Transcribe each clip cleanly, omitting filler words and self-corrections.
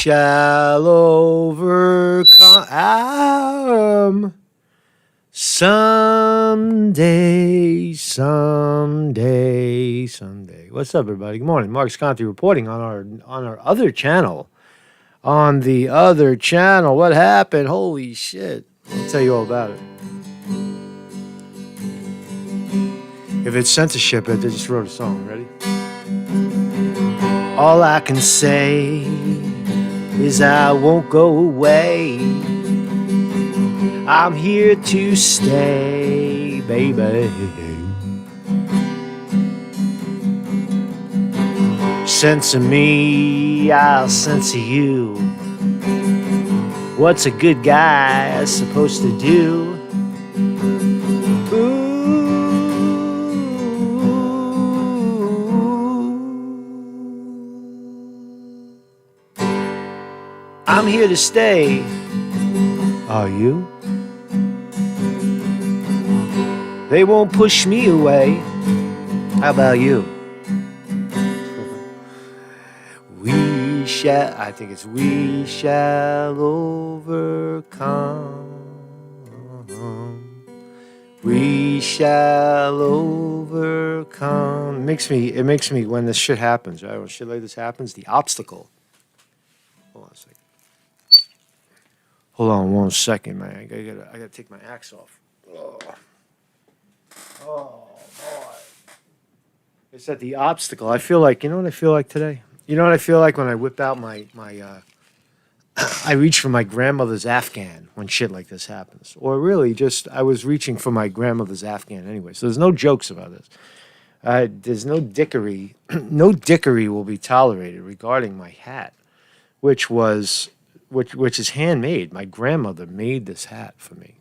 shall overcome someday, someday, someday. What's up, everybody? Good morning. Marcus Conte reporting on our other channel. On the other channel, what happened? Holy shit! I'll tell you all about it. If it's censorship, I just wrote a song. Ready? All I can say is I won't go away. I'm here to stay, baby. Censor me, I'll censor you. What's a good guy supposed to do? Ooh. I'm here to stay. Are you? They won't push me away. How about you? We shall, I think it's we shall overcome. We shall overcome. It makes me when this shit happens, right? When shit like this happens, the obstacle. Hold on a second. Hold on 1 second, man. I gotta take my axe off. Oh, boy. It's at the obstacle. I feel like, you know what I feel like today? You know what I feel like when I whip out my I reach for my grandmother's Afghan when shit like this happens. Or really just, I was reaching for my grandmother's Afghan anyway. So there's no jokes about this. There's no dickery. No dickery will be tolerated regarding my hat, which is handmade. My grandmother made this hat for me.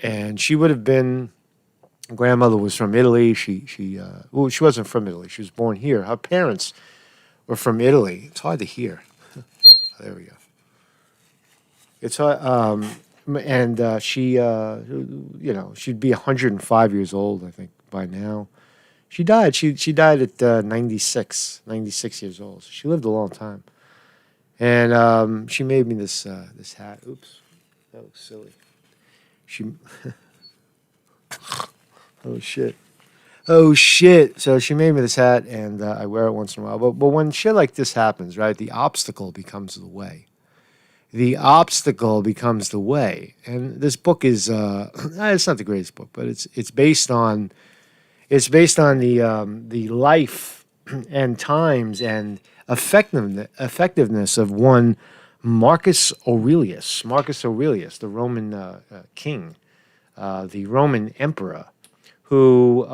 And she would have been, grandmother was from Italy. She wasn't from Italy. She was born here. Her parents were from Italy. It's hard to hear. There we go. It's hard, and she, she'd be 105 years old, I think, by now. She died. She died at 96 years old. So she lived a long time. And she made me this hat. Oops, that looks silly. Oh shit! So she made me this hat, and I wear it once in a while. But when shit like this happens, right, the obstacle becomes the way. The obstacle becomes the way. And this book is it's not the greatest book, but it's based on the life and times and effectiveness of one Marcus Aurelius, the Roman king, the Roman emperor, who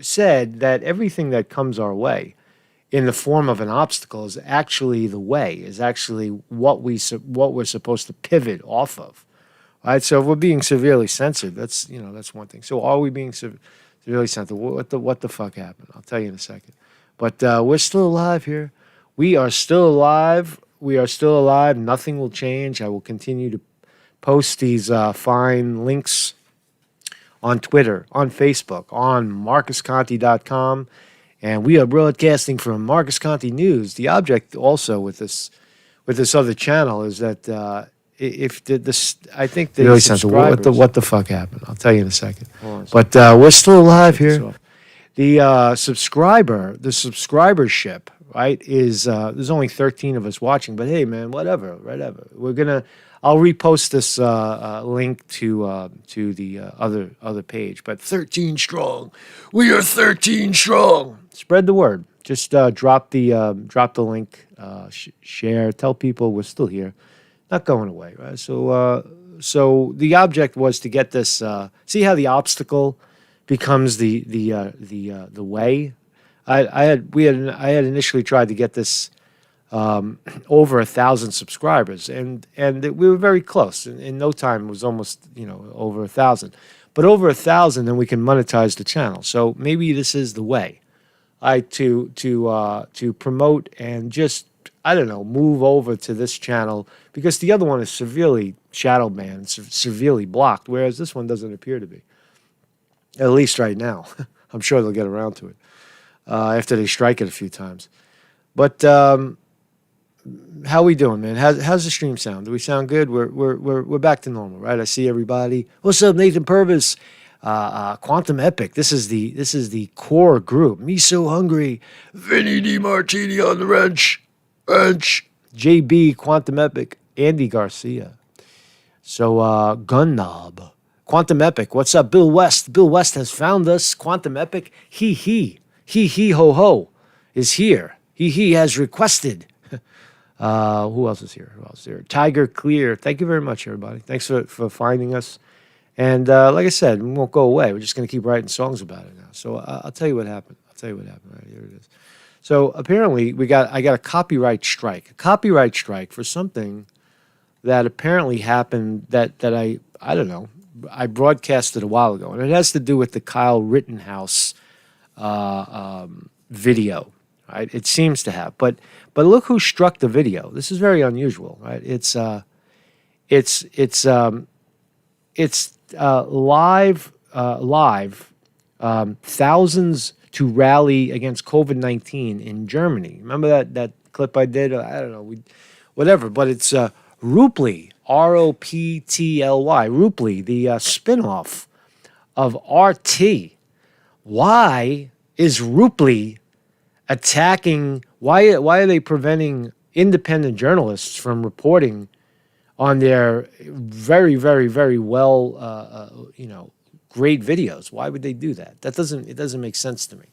said that everything that comes our way in the form of an obstacle is actually the way, is actually what we're supposed to pivot off of. Right? So if we're being severely censored, that's one thing. So are we being severely censored? What the fuck happened? I'll tell you in a second. But we're still alive here. We are still alive. Nothing will change. I will continue to post these fine links on Twitter, on Facebook, on marcusconte.com. And we are broadcasting from Marcus Conte News. The object also with this other channel is that I think the subscribers... What the fuck happened? I'll tell you in a second. But we're still alive here. The subscribership, right, is there's only 13 of us watching. But hey, man, whatever. I'll repost this link to the other page. But 13 strong, we are 13 strong. Spread the word. Just drop the link, share, tell people we're still here, not going away. Right. So the object was to get this. See how the obstacle becomes the way. I had initially tried to get this. Over 1,000 subscribers, and we were very close. In no time, it was almost over 1,000. But over 1,000, then we can monetize the channel. So maybe this is the way, to promote and just move over to this channel, because the other one is severely shadow banned, severely blocked, whereas this one doesn't appear to be. At least right now, I'm sure they'll get around to it after they strike it a few times. But how we doing, man? How's the stream sound? Do we sound good? We're back to normal, right? I see everybody. What's up, Nathan Purvis? Quantum Epic. This is the core group. Me so hungry. Vinny DiMartini on the wrench. JB Quantum Epic. Andy Garcia. So Gun Knob. Quantum Epic. What's up, Bill West? Bill West has found us. Quantum Epic. He ho ho is here. He has requested. Who else is here? Who else is here? Tiger Clear. Thank you very much, everybody. Thanks for finding us. And like I said, we won't go away. We're just going to keep writing songs about it now. So I'll tell you what happened. Right, here it is. So apparently I got a copyright strike. A copyright strike for something that apparently happened that I don't know. I broadcasted a while ago. And it has to do with the Kyle Rittenhouse video. Right? It seems to have. But look who struck the video. This is very unusual, right? It's live, thousands to rally against COVID-19 in Germany. Remember that clip I did? I don't know, whatever. But it's Ruptly, Roptly, Ruptly, the spinoff of RT. Why is Ruptly attacking? Why are they preventing independent journalists from reporting on their very, very, very well, great videos? Why would they do that? It doesn't make sense to me.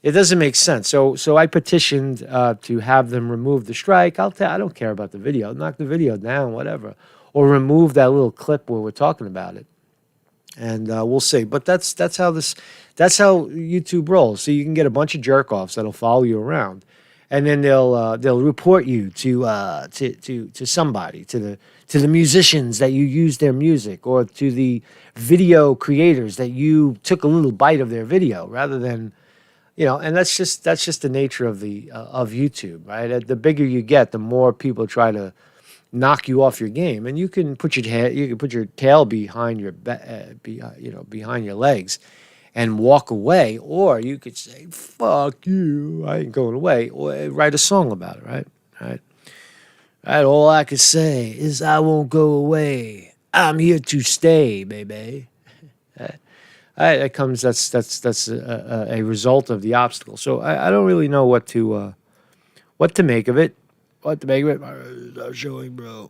It doesn't make sense. So I petitioned to have them remove the strike. I don't care about the video. Knock the video down, whatever, or remove that little clip where we're talking about it, and we'll see. But that's how YouTube rolls. So you can get a bunch of jerk offs that'll follow you around, and then they'll report you to somebody, to the musicians that you use their music, or to the video creators that you took a little bite of their video, rather than, and that's just the nature of of YouTube, right? The bigger you get, the more people try to knock you off your game, and you can put your tail behind your behind your legs and walk away, or you could say, fuck you, I ain't going away, or write a song about it, right? Right, all I can say is I won't go away. I'm here to stay, baby. That's a result of the obstacle. So I don't really know what to make of it. Not showing, bro.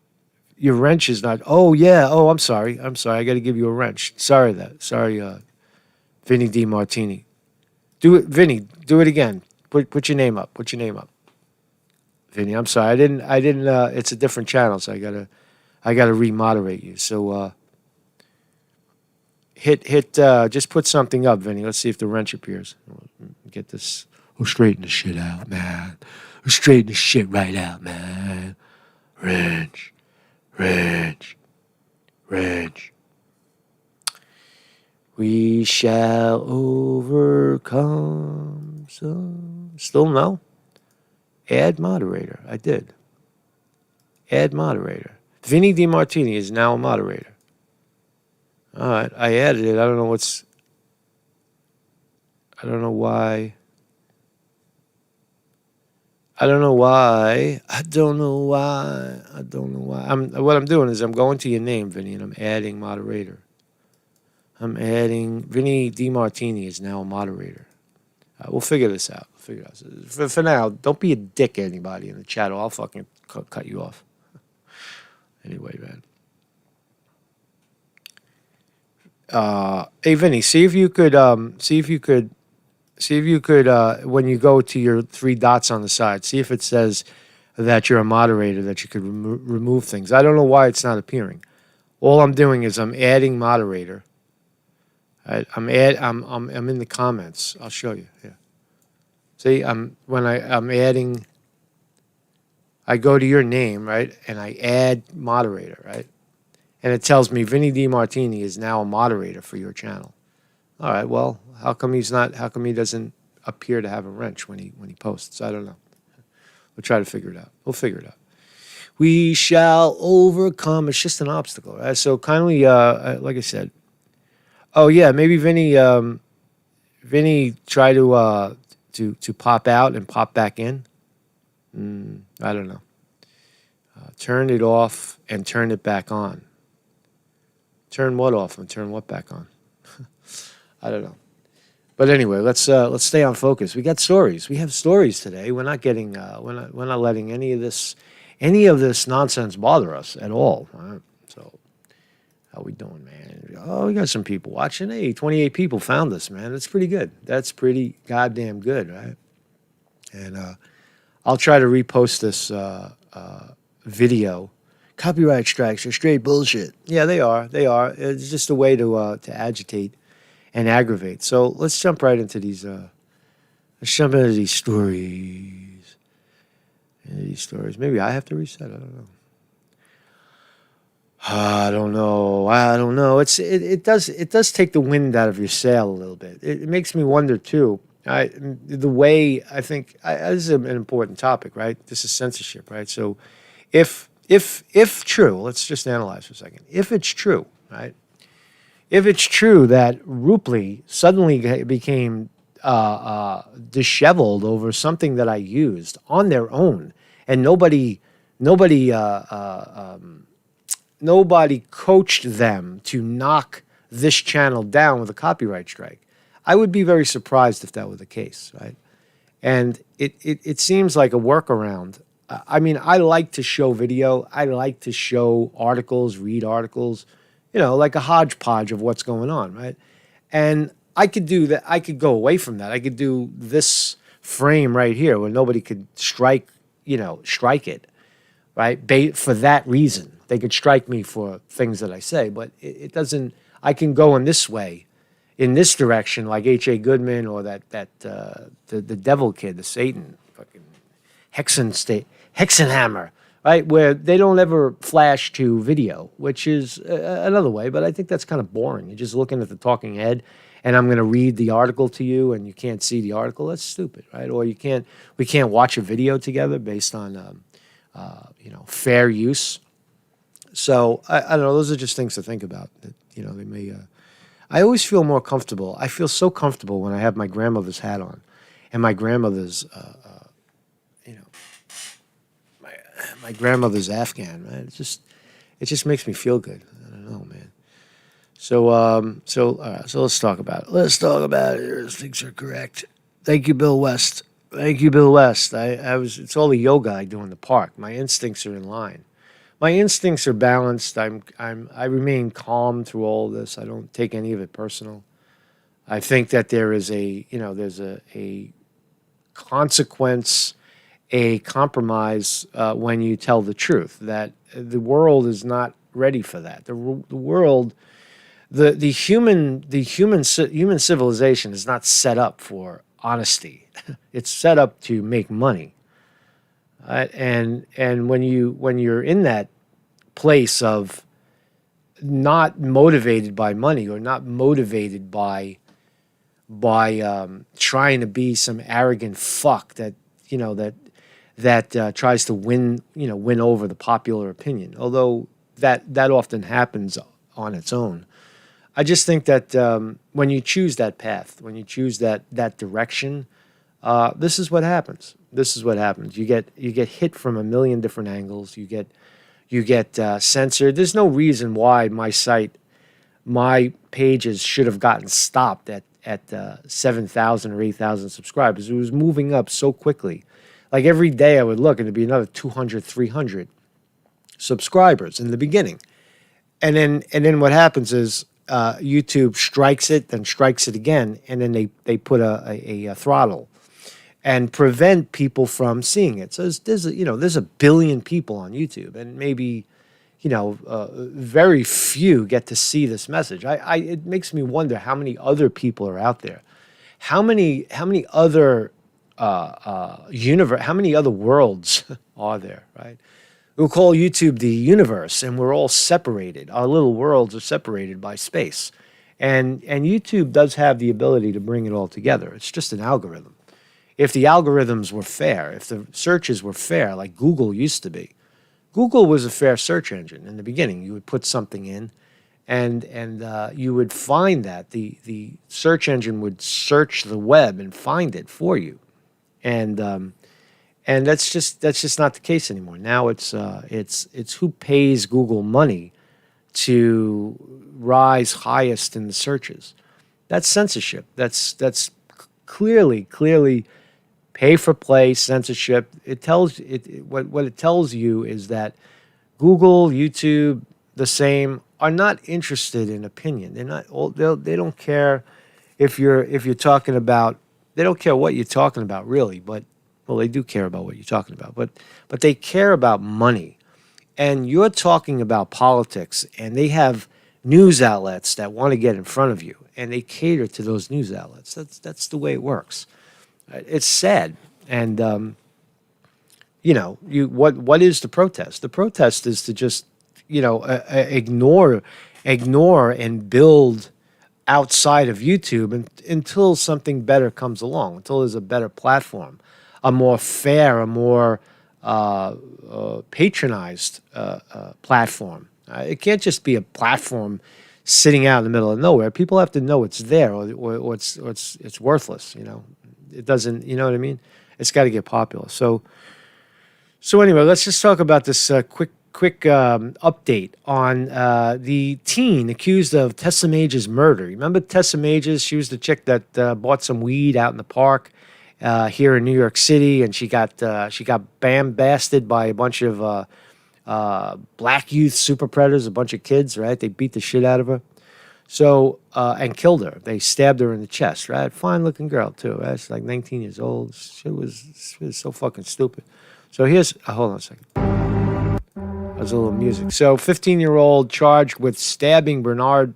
Your wrench is not. Oh yeah. Oh, I'm sorry. I got to give you a wrench. Sorry, Vinny DiMartini. Do it, Vinny. Do it again. Put your name up. Vinny, I'm sorry. I didn't. It's a different channel, so I gotta remoderate you. So hit. Just put something up, Vinny. Let's see if the wrench appears. Get this. We'll straighten the shit out, man. We'll straighten the shit right out, man. Wrench. We shall overcome. Still no. Add moderator. I did. Add moderator. Vinny DiMartini is now a moderator. All right. I added it. I don't know why. What I'm doing is I'm going to your name, Vinny, and I'm adding moderator. Vinny DiMartini is now a moderator. We'll figure this out. For now, don't be a dick to anybody in the chat, or I'll fucking cut you off. Anyway, man. Hey, Vinny, see if you could, when you go to your three dots on the side, see if it says that you're a moderator, that you could remove things. I don't know why it's not appearing. All I'm doing is I'm adding moderator. I'm in the comments. I'll show you. Yeah. See, I'm adding. I go to your name, right, and I add moderator, right, and it tells me Vinny DiMartini is now a moderator for your channel. All right. Well, how come he doesn't appear to have a wrench when he posts? I don't know. We'll try to figure it out. We'll figure it out. We shall overcome. It's just an obstacle, right? So kindly, like I said. Oh yeah, maybe Vinny try to pop out and pop back in. I don't know. Turn it off and turn it back on. Turn what off and turn what back on? I don't know. But anyway, let's stay on focus. We got stories. We have stories today. We're not getting we're not letting any of this nonsense bother us at all. All right? So how we doing, man? Oh, we got some people watching. Hey, 28 people found us, man. That's pretty good. That's pretty goddamn good, right? And I'll try to repost this video. Copyright strikes are straight bullshit. Yeah, they are. They are. It's just a way to agitate and aggravate. So let's jump right into these. Let's jump into these stories. Maybe I have to reset. I don't know. I don't know. It does take the wind out of your sail a little bit. It makes me wonder too. The way I think this is an important topic, right? This is censorship, right? So, if true, let's just analyze for a second. If it's true, right? If it's true that Rupley suddenly became disheveled over something that I used on their own, and nobody coached them to knock this channel down with a copyright strike, I would be very surprised if that were the case, right? And it seems like a workaround. I mean, I like to show video. I like to show articles, read articles, like a hodgepodge of what's going on, right? And I could do that. I could go away from that. I could do this frame right here where nobody could strike it, right? For that reason. They could strike me for things that I say, but it doesn't, I can go in this way, in this direction, like H.A. Goodman or the devil kid, the Satan, fucking Hexenhammer, right? Where they don't ever flash to video, which is another way, but I think that's kind of boring. You're just looking at the talking head, and I'm going to read the article to you, and you can't see the article. That's stupid, right? Or we can't watch a video together based on, fair use. So I don't know. Those are just things to think about. That they may. I always feel more comfortable. I feel so comfortable when I have my grandmother's hat on, and my grandmother's, my grandmother's Afghan. Right? It just makes me feel good. I don't know, man. So all right. So let's talk about it. Let's talk about it. Things are correct. Thank you, Bill West. Thank you, Bill West. It's all the yoga I do in the park. My instincts are in line. My instincts are balanced. I remain calm through all of this. I don't take any of it personal. I think that there is there's a consequence, a compromise when you tell the truth. That the world is not ready for that. The world, the human civilization is not set up for honesty. It's set up to make money. And when you're in that place of not motivated by money or not motivated by trying to be some arrogant fuck that tries to win over the popular opinion, although that often happens on its own. I just think that when you choose that path, when you choose that direction, this is what happens. This is what happens. You get hit from a million different angles. You get censored. There's no reason why my pages should have gotten stopped at 7,000 or 8,000 subscribers. It was moving up so quickly. Like every day I would look and it'd be another 200, 300 subscribers in the beginning. And then what happens is YouTube strikes it, then strikes it again, and then they put a throttle and prevent people from seeing it. So there's a billion people on YouTube, and maybe very few get to see this message. It makes me wonder how many other people are out there, how many other how many other worlds are there, right? We'll call YouTube the universe, and we're all separated. Our little worlds are separated by space, and YouTube does have the ability to bring it all together. It's just an algorithm. If the algorithms were fair, if the searches were fair, like Google used to be, Google was a fair search engine in the beginning. You would put something in, and you would find that the search engine would search the web and find it for you, and And that's just not the case anymore. Now it's who pays Google money to rise highest in the searches. That's censorship. That's clearly pay for play censorship. It tells what it tells you is that Google, YouTube, the same are not interested in opinion. They're not. They don't care if you're talking about. They don't care what you're talking about really, but well, they do care about what you're talking about, but they care about money. And you're talking about politics, and they have news outlets that want to get in front of you, and they cater to those news outlets. That's the way it works. It's sad, and what is the protest? The protest is to just ignore and build outside of YouTube until something better comes along, until there's a better platform, a more fair, a more patronized platform. It can't just be a platform sitting out in the middle of nowhere. People have to know it's there, or it's worthless. It doesn't. You know what I mean? It's got to get popular. So anyway, let's just talk about this quick update on the teen accused of Tessa Mage's murder. Remember Tessa Mage's? She was the chick that bought some weed out in the park here in New York City, and she got bam-basted by a bunch of black youth super predators, a bunch of kids, right? They beat the shit out of her. So, and killed her. They stabbed her in the chest, right? Fine-looking girl, too, right? She's like 19 years old. She was so fucking stupid. So here's, hold on a second. There's a little music. So 15-year-old charged with stabbing Bernard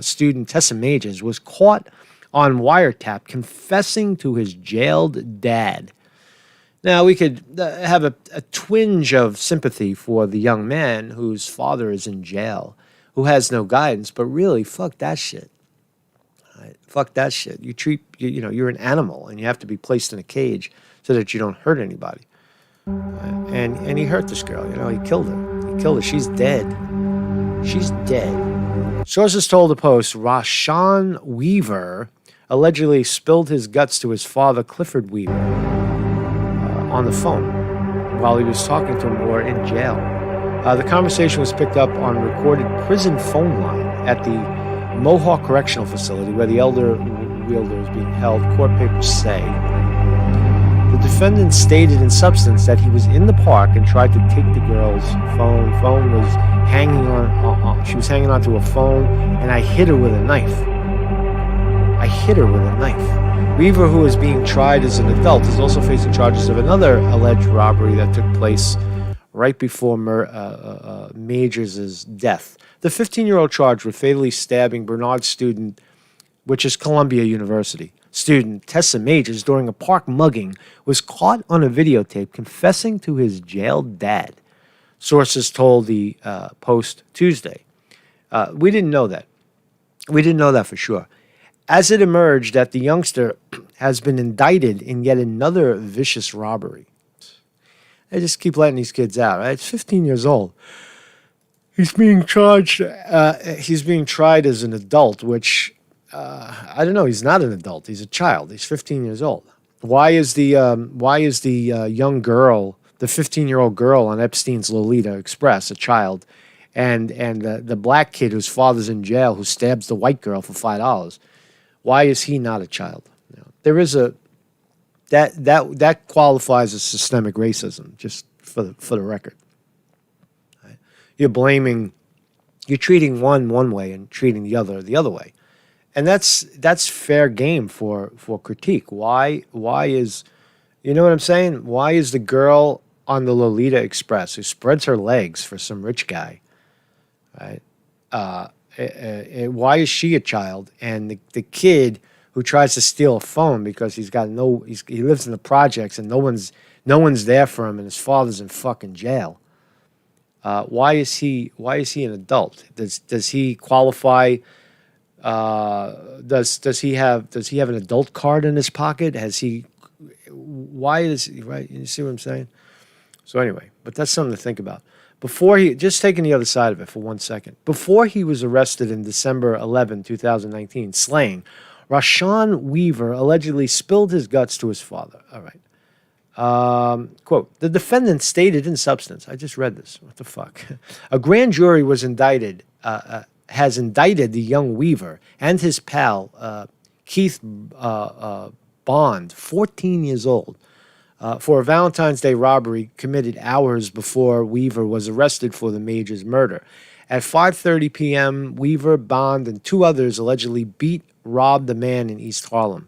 student Tessa Mages was caught on wiretap confessing to his jailed dad. Now, we could have a twinge of sympathy for the young man whose father is in jail, who has no guidance, but really, fuck that shit. Right? Fuck that shit. You're an animal, and you have to be placed in a cage so that you don't hurt anybody. And he hurt this girl, he killed her. She's dead. She's dead. Sources told the Post Rashawn Weaver allegedly spilled his guts to his father, Clifford Weaver, on the phone while he was talking to him or in jail. The conversation was picked up on recorded prison phone line at the Mohawk Correctional Facility where the elder wielder is being held, court papers say. The defendant stated in substance that he was in the park and tried to take the girl's phone. Phone was hanging on. She was hanging onto a phone, and I hit her with a knife. Weaver, who is being tried as an adult, is also facing charges of another alleged robbery that took place right before Majors' death. The 15-year-old charged with fatally stabbing Bernard student, which is Columbia University, student Tessa Majors during a park mugging, was caught on a videotape confessing to his jailed dad, sources told the Post Tuesday. We didn't know that. We didn't know that for sure. As it emerged that the youngster has been indicted in yet another vicious robbery. They just keep letting these kids out, right? It's 15 years old. He's being charged. He's being tried as an adult, which I don't know. He's not an adult. He's a child. He's 15 years old. Why is the young girl, the 15-year-old girl on Epstein's Lolita Express, a child, and the black kid whose father's in jail who stabs the white girl for $5? Why is he not a child? There is that qualifies as systemic racism, just for the record. Right? You're treating one way and treating the other way. And that's fair game for critique. Why is, you know what I'm saying? Why is the girl on the Lolita Express who spreads her legs for some rich guy, right? Why is she a child? And the kid who tries to steal a phone because he lives in the projects and no one's there for him and his father's in fucking jail. Why is he an adult? Does he qualify? Does he have an adult card in his pocket? Why is he, right? You see what I'm saying? So anyway, but that's something to think about. Just taking the other side of it for 1 second. Before he was arrested in December 11, 2019, slaying, Rashawn Weaver allegedly spilled his guts to his father. All right. Quote, the defendant stated in substance, I just read this, what the fuck? A grand jury has indicted the young Weaver and his pal, Keith Bond, 14 years old, for a Valentine's Day robbery committed hours before Weaver was arrested for the Majors murder. At 5:30 p.m., Weaver, Bond, and two others allegedly robbed a man in East Harlem.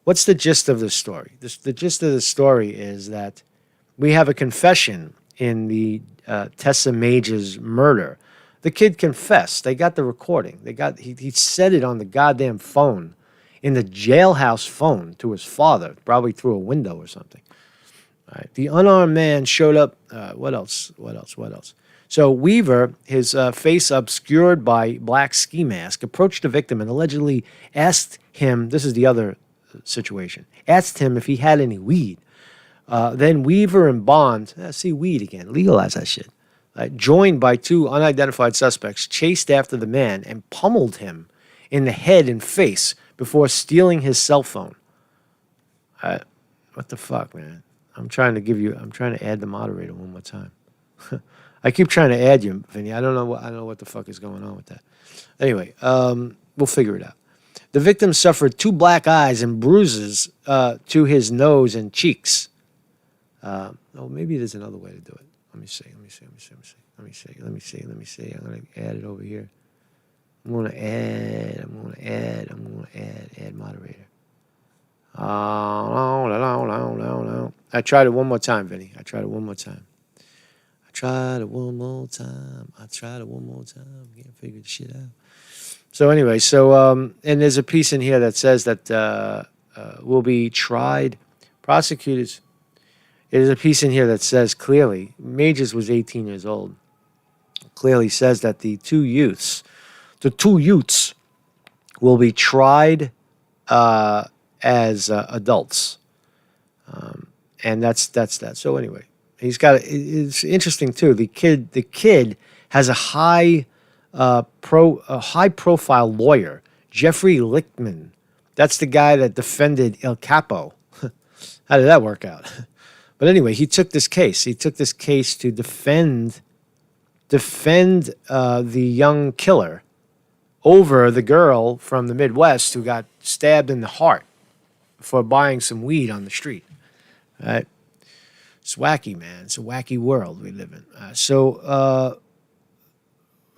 What's the gist of the story? The gist of the story is that we have a confession in the Tessa Majors murder. The kid confessed. They got the recording. He said it on the goddamn phone, in the jailhouse phone to his father, probably through a window or something. All right. The unarmed man showed up. What else? So Weaver, his face obscured by black ski mask, approached the victim and allegedly asked him, this is the other situation, asked him if he had any weed. Then Weaver and Bond, see weed again, legalize that shit, joined by two unidentified suspects, chased after the man and pummeled him in the head and face before stealing his cell phone. What the fuck, man? I'm trying to add the moderator one more time. I keep trying to add you, Vinny. I don't know what the fuck is going on with that. Anyway, we'll figure it out. The victim suffered 2 black eyes and bruises to his nose and cheeks. Maybe there's another way to do it. Let me see. I'm going to add it over here. I'm going to add moderator. I tried it one more time, Vinny. I tried it one more time. Can't figure the shit out. So anyway, and there's a piece in here that says that will be tried. Prosecutors. There's a piece in here that says clearly, Majors was 18 years old. Clearly says that the two youths will be tried as adults, and that's that. So anyway, he's got. It's interesting too. The kid has a high profile lawyer, Jeffrey Lichtman. That's the guy that defended El Capo. How did that work out? But anyway, he took this case. He took this case to defend the young killer over the girl from the Midwest who got stabbed in the heart for buying some weed on the street. Right? It's wacky, man. It's a wacky world we live in.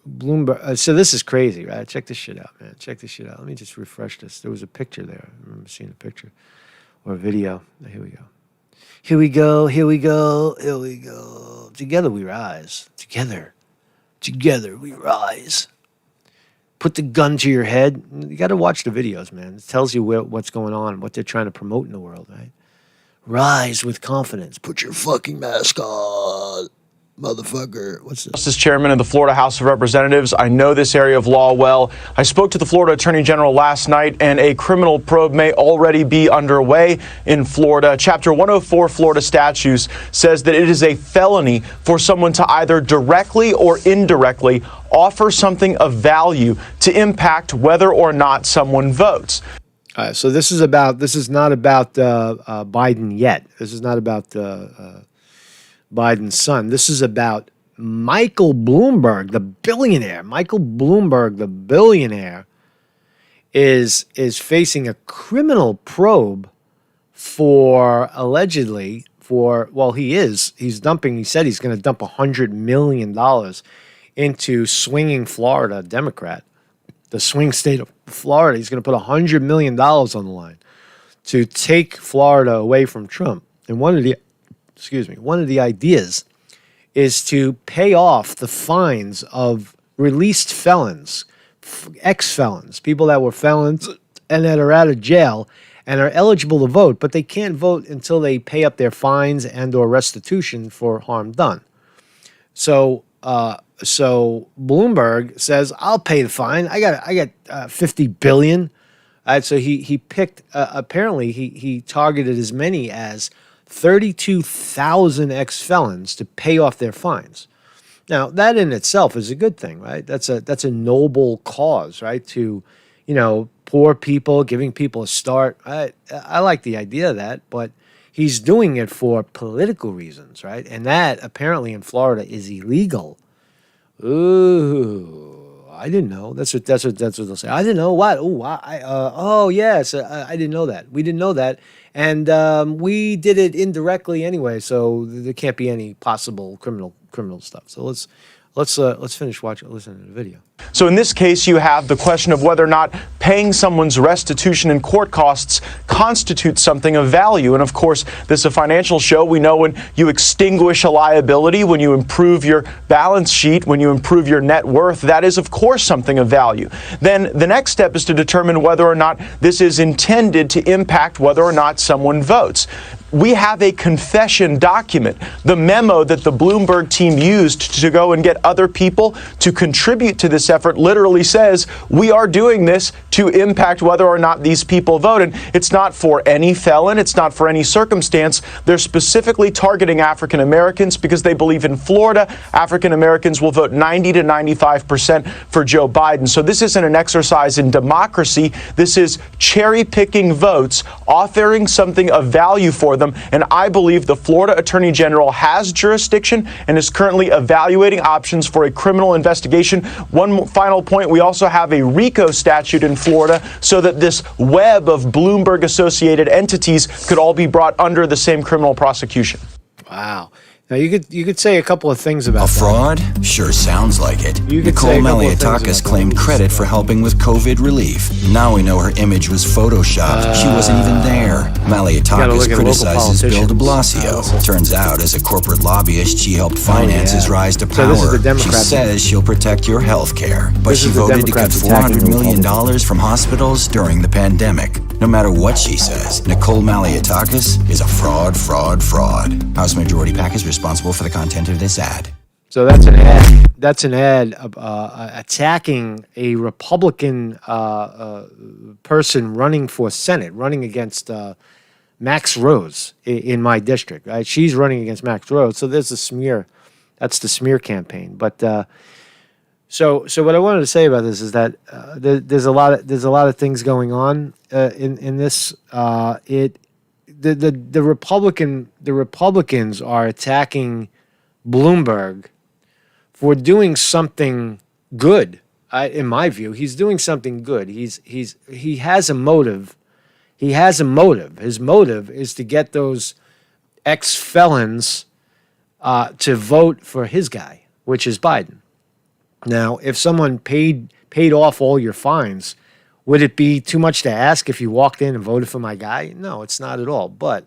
Bloomberg. So this is crazy, right? Check this shit out, man. Check this shit out. Let me just refresh this. There was a picture there. I remember seeing a picture or a video. Here we go. Here we go. Here we go. Here we go. Together we rise. Together we rise. Put the gun to your head. You got to watch the videos, man. It tells you what's going on, what they're trying to promote in the world, right? Rise with confidence. Put your fucking mask on, motherfucker. What's this? Justice Chairman of the Florida House of Representatives. I know this area of law well. I spoke to the Florida Attorney General last night, and a criminal probe may already be underway in Florida. Chapter 104 Florida statutes says that it is a felony for someone to either directly or indirectly offer something of value to impact whether or not someone votes. So this is not about Biden yet. This is not about Biden's son. This is about Michael Bloomberg, the billionaire. Michael Bloomberg, the billionaire, is facing a criminal probe for allegedly he's dumping. He said he's going to dump $100 million into swinging Florida Democrat, the swing state of Florida. He's going to put $100 million on the line to take Florida away from Trump. And one of the ideas is to pay off the fines of released felons, ex-felons, people that were felons and that are out of jail and are eligible to vote, but they can't vote until they pay up their fines and or restitution for harm done. So Bloomberg says, I'll pay the fine. I got 50 billion. So he picked, apparently he targeted as many as 32,000 ex-felons to pay off their fines. Now, that in itself is a good thing, right? That's a noble cause, right? To, poor people, giving people a start. I like the idea of that, but He's doing it for political reasons, right? And that apparently in Florida is illegal. Ooh, I didn't know. That's what they'll say. I didn't know what. Oh yes, I didn't know that. We didn't know that, and we did it indirectly anyway. So there can't be any possible criminal stuff. So let's finish listening to the video. So in this case, you have the question of whether or not paying someone's restitution and court costs constitutes something of value. And of course, this is a financial show. We know when you extinguish a liability, when you improve your balance sheet, when you improve your net worth, that is, of course, something of value. Then the next step is to determine whether or not this is intended to impact whether or not someone votes. We have a confession document, the memo that the Bloomberg team used to go and get other people to contribute to this effort literally says we are doing this to impact whether or not these people vote. And it's not for any felon. It's not for any circumstance. They're specifically targeting African Americans because they believe in Florida, African Americans will vote 90 to 95% for Joe Biden. So this isn't an exercise in democracy. This is cherry picking votes, offering something of value for them. And I believe the Florida Attorney General has jurisdiction and is currently evaluating options for a criminal investigation. One final point, we also have a RICO statute in Florida so that this web of Bloomberg-associated entities could all be brought under the same criminal prosecution. Wow. Now you could say a couple of things about a fraud? Sure sounds like it. say Nicole a couple of things Maliotakis about claimed credit for helping with COVID relief. Now we know her image was photoshopped. She wasn't even there. Maliotakis criticizes Bill de Blasio. Turns out, as a corporate lobbyist, she helped finance his rise to power. She says she'll protect your health care, but she voted to cut $400 million from hospitals during the pandemic. No matter what she says, Nicole Maliotakis is a fraud. House Majority PAC is responsible for the content of this ad. So that's an ad. That's an ad attacking a Republican person running for Senate, running against Max Rose in my district. Right? She's running against Max Rose. So there's a smear. That's the smear campaign. But so what I wanted to say about this is that there's a lot of things going on in this. The Republicans are attacking Bloomberg for doing something good. In my view, he's doing something good. He has a motive. He has a motive. His motive is to get those ex-felons to vote for his guy, which is Biden. Now, if someone paid off all your fines, would it be too much to ask if you walked in and voted for my guy? No, it's not at all. But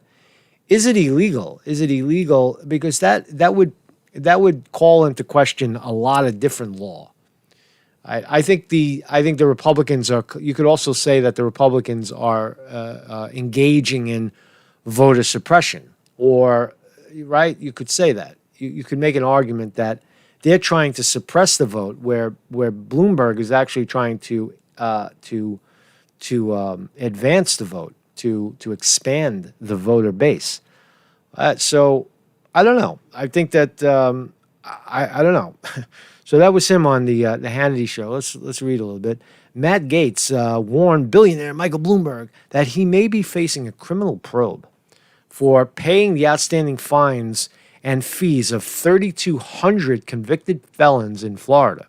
is it illegal? Is it illegal? Because that would call into question a lot of different law. I think the Republicans are. You could also say that the Republicans are engaging in voter suppression, or right? You could say that. You could make an argument that they're trying to suppress the vote, where Bloomberg is actually trying to advance the vote, to expand the voter base. So I don't know. I think that I don't know. So that was him on the Hannity show. Let's read a little bit. Matt Gaetz warned billionaire Michael Bloomberg that he may be facing a criminal probe for paying the outstanding fines and fees of 3,200 convicted felons in Florida,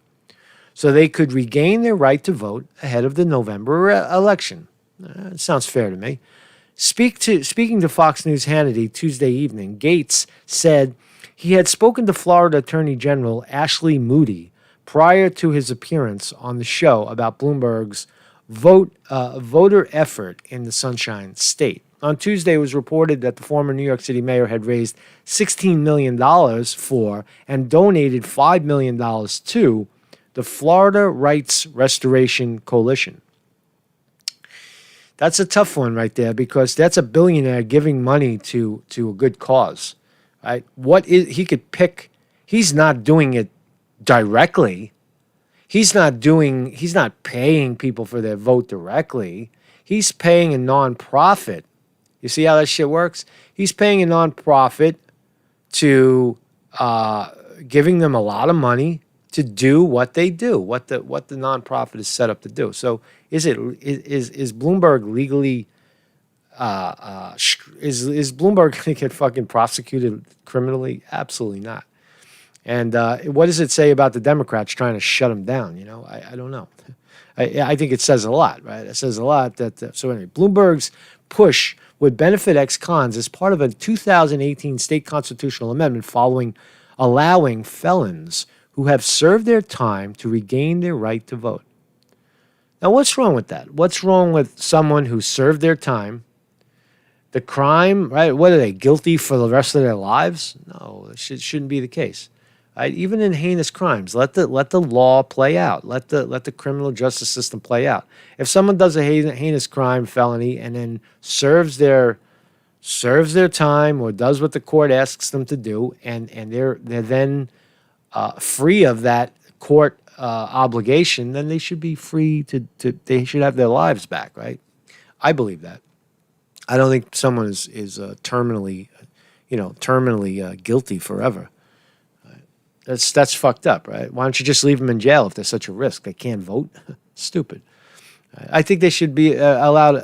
so they could regain their right to vote ahead of the November election. It sounds fair to me. Speaking to Fox News Hannity Tuesday evening, Gaetz said he had spoken to Florida Attorney General Ashley Moody prior to his appearance on the show about Bloomberg's voter effort in the Sunshine State. On Tuesday, it was reported that the former New York City mayor had raised $16 million for and donated $5 million to the Florida Rights Restoration Coalition. That's a tough one right there, because that's a billionaire giving money to a good cause. Right? He could pick? He's not doing it directly. He's not paying people for their vote directly. He's paying a nonprofit. You see how that shit works? He's paying a nonprofit to giving them a lot of money to do what they do, what the nonprofit is set up to do. So is Bloomberg legally Is Bloomberg going to get fucking prosecuted criminally? Absolutely not. And what does it say about the Democrats trying to shut him down? You know, I don't know. I think it says a lot, right? It says a lot that, so anyway, Bloomberg's push would benefit ex-cons as part of a 2018 state constitutional amendment allowing felons who have served their time to regain their right to vote. Now, what's wrong with that? What's wrong with someone who served their time? The crime, right? What are they, guilty for the rest of their lives? No, it shouldn't be the case. Right? Even in heinous crimes, let the law play out. Let the criminal justice system play out. If someone does a heinous crime, felony, and then serves their time or does what the court asks them to do, and they're then free of that court obligation, then they should be free they should have their lives back, right? I believe that. I don't think someone is terminally guilty forever. That's fucked up, right? Why don't you just leave them in jail if they're such a risk? They can't vote. Stupid. I think they should be allowed,